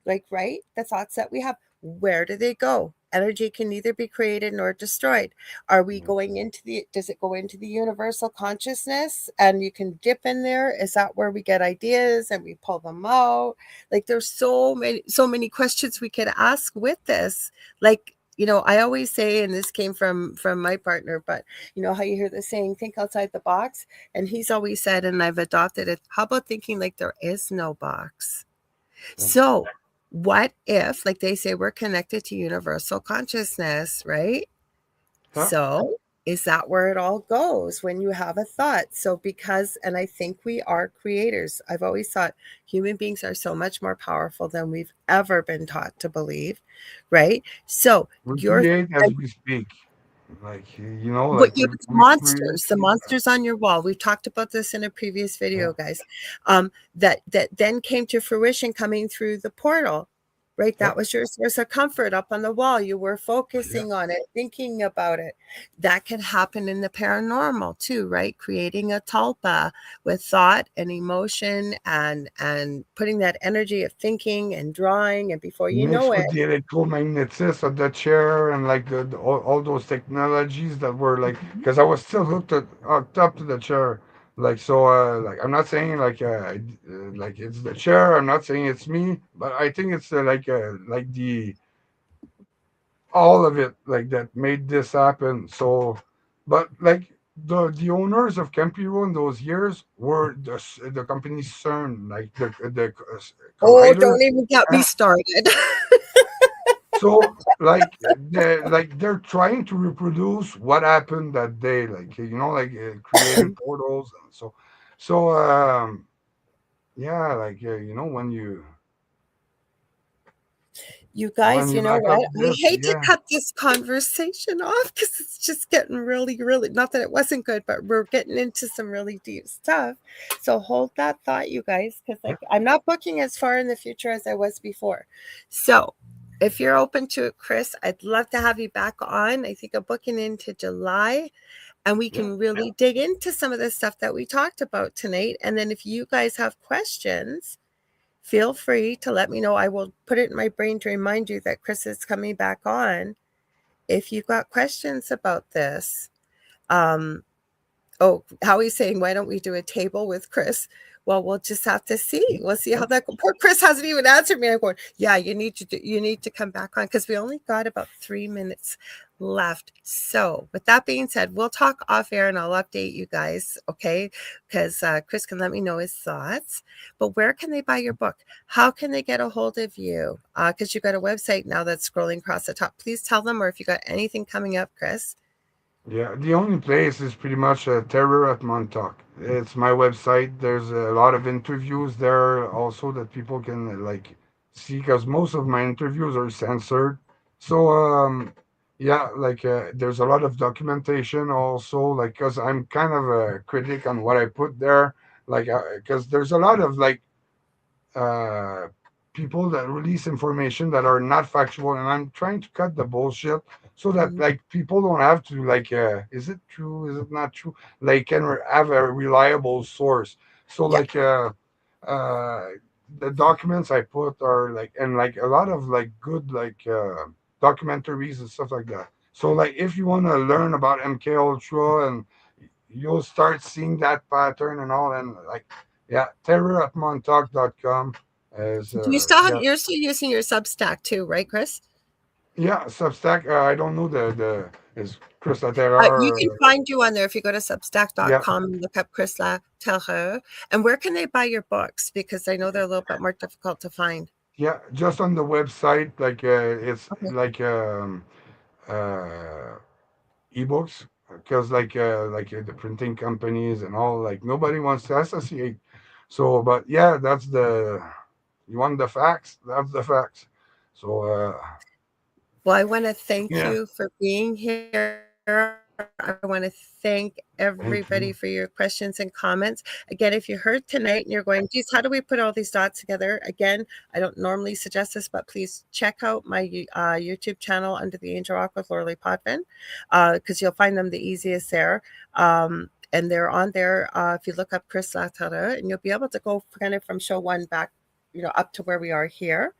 like, right? The thoughts that we have, where do they go? Energy can neither be created nor destroyed. Are we going into does it go into the universal consciousness and you can dip in there? Is that where we get ideas and we pull them out? Like there's so many questions we could ask with this. Like, I always say, and this came from my partner, but you know how you hear the saying, think outside the box? And he's always said, and I've adopted it, how about thinking like there is no box?
Yeah.
So what if, like they say, we're connected to universal consciousness, right?
Huh?
So is that where it all goes when you have a thought? So because, and I think we are creators. I've always thought human beings are so much more powerful than we've ever been taught to believe, right? So
We
your
create as
like
we speak. Like,
what
like
you the
we create.
monsters, the monsters on your wall. We've talked about this in a previous
Yeah.
video, guys. That then came to fruition coming through the portal, right?
Yeah.
That was your source of comfort up on the wall. You were
Yeah.
focusing on it, thinking about it. That can happen in the paranormal too, right? Creating a tulpa with thought and emotion and putting that energy of thinking and drawing, and before you know
Mixed
it,
with the electromagnetism of the chair, and like all those technologies that were like, because I was still hooked up to the chair. Like, so like I'm not saying like it's the chair. I'm not saying it's me, but I think it's like the all of it like that made this happen. So, but like the owners of Campiro in those years were the company CERN, like the
oh,
collider.
don't even get me
And
started.
so they're trying to reproduce what happened that day, like like creating portals, and so yeah, like
You
when
guys,
you
you know
lack of
what? I
this,
hate to
yeah,
cut this conversation off because it's just getting really, really, not that it wasn't good, but we're getting into some really deep stuff. So hold that thought, you guys, because
yeah,
like I'm not booking as far in the future as I was before. So if you're open to it, Chris, I'd love to have you back on. I think I'm booking into July, and we can really dig into some of the stuff that we talked about tonight. And then if you guys have questions, feel free to let me know. I will put it in my brain to remind you that Chris is coming back on. If you've got questions about this, oh, Howie's saying, why don't we do a table with Chris? Well, we'll just have to see. We'll see how that goes. Poor Chris hasn't even answered me. I'm going, yeah, you need to come back on, because we only got about 3 minutes left. So with that being said, we'll talk off air and I'll update you guys, okay? Because Chris can let me know his thoughts. But where can they buy your book? How can they get a hold of you? Because you've got a website now that's scrolling across the top. Please tell them, or if you got anything coming up, Chris.
Yeah, the only place is pretty much Terror at Montauk. It's my website. There's a lot of interviews there also that people can like see, because most of my interviews are censored. So yeah, like there's a lot of documentation also, like because I'm kind of a critic on what I put there, like because there's a lot of like uh, people that release information that are not factual, and I'm trying to cut the bullshit so that like people don't have to like is it true, is it not true, like can have a reliable source. So
Yeah.
like uh the documents I put are like, and like a lot of like good like documentaries and stuff like that. So like if you want to learn about MK Ultra, and you'll start seeing that pattern and all, and like yeah, terror at montauk.com is
Do you still have,
yeah,
you're still using your Substack too, right, Chris?
yeah, Substack. I don't know the is Chris
You
Laterreur.
can find you on there if you go to
Yeah,
substack.com and look up Chris Laterreur. And where can they buy your books? Because I know they're a little bit more difficult to find.
yeah, just on the website, like it's
Okay.
like uh ebooks, because like the printing companies and all, like nobody wants to associate. So, but yeah, that's the, you want the facts, that's the facts. So
Well, I want to thank
yeah,
you for being here. I want to thank
thank
everybody
you.
for your questions and comments. Again, if you heard tonight and you're going, geez, how do we put all these dots together? Again, I don't normally suggest this, but please check out my YouTube channel under the Angel Rock with Lorilei Potvin, because you'll find them the easiest there. And they're on there if you look up Chris Laterreur, and you'll be able to go kind of from show one back, up to where we are here.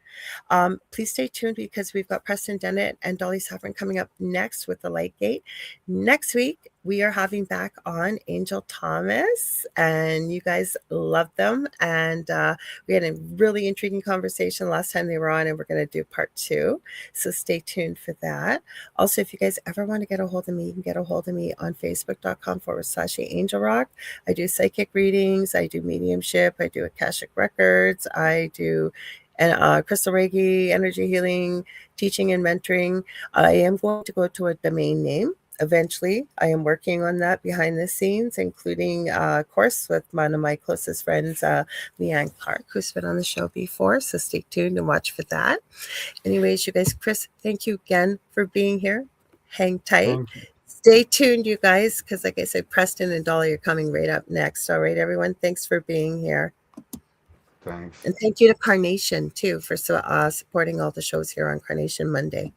Please stay tuned, because we've got Preston Dennett and Dolly Saffron coming up next with the Light Gate. Next week, we are having back on Angel Thomas, and you guys love them. And we had a really intriguing conversation last time they were on, and we're going to do part 2. So stay tuned for that. Also, if you guys ever want to get a hold of me, you can get a hold of me on facebook.com/Angel Rock. I do psychic readings, I do mediumship, I do Akashic Records, I do and crystal Reiki, energy healing, teaching and mentoring. I am going to go to a domain name eventually. I am working on that behind the scenes, including a course with one of my closest friends, Leanne Clark, who's been on the show before. So stay tuned and watch for that. Anyways, you guys, Chris, thank you again for being here. Hang tight.
Thank you.
Stay tuned, you guys, because like I said, Preston and Dolly are coming right up next. All right, everyone, thanks for being here.
Thanks.
And thank you to Carnation, too, for supporting all the shows here on Carnation Monday.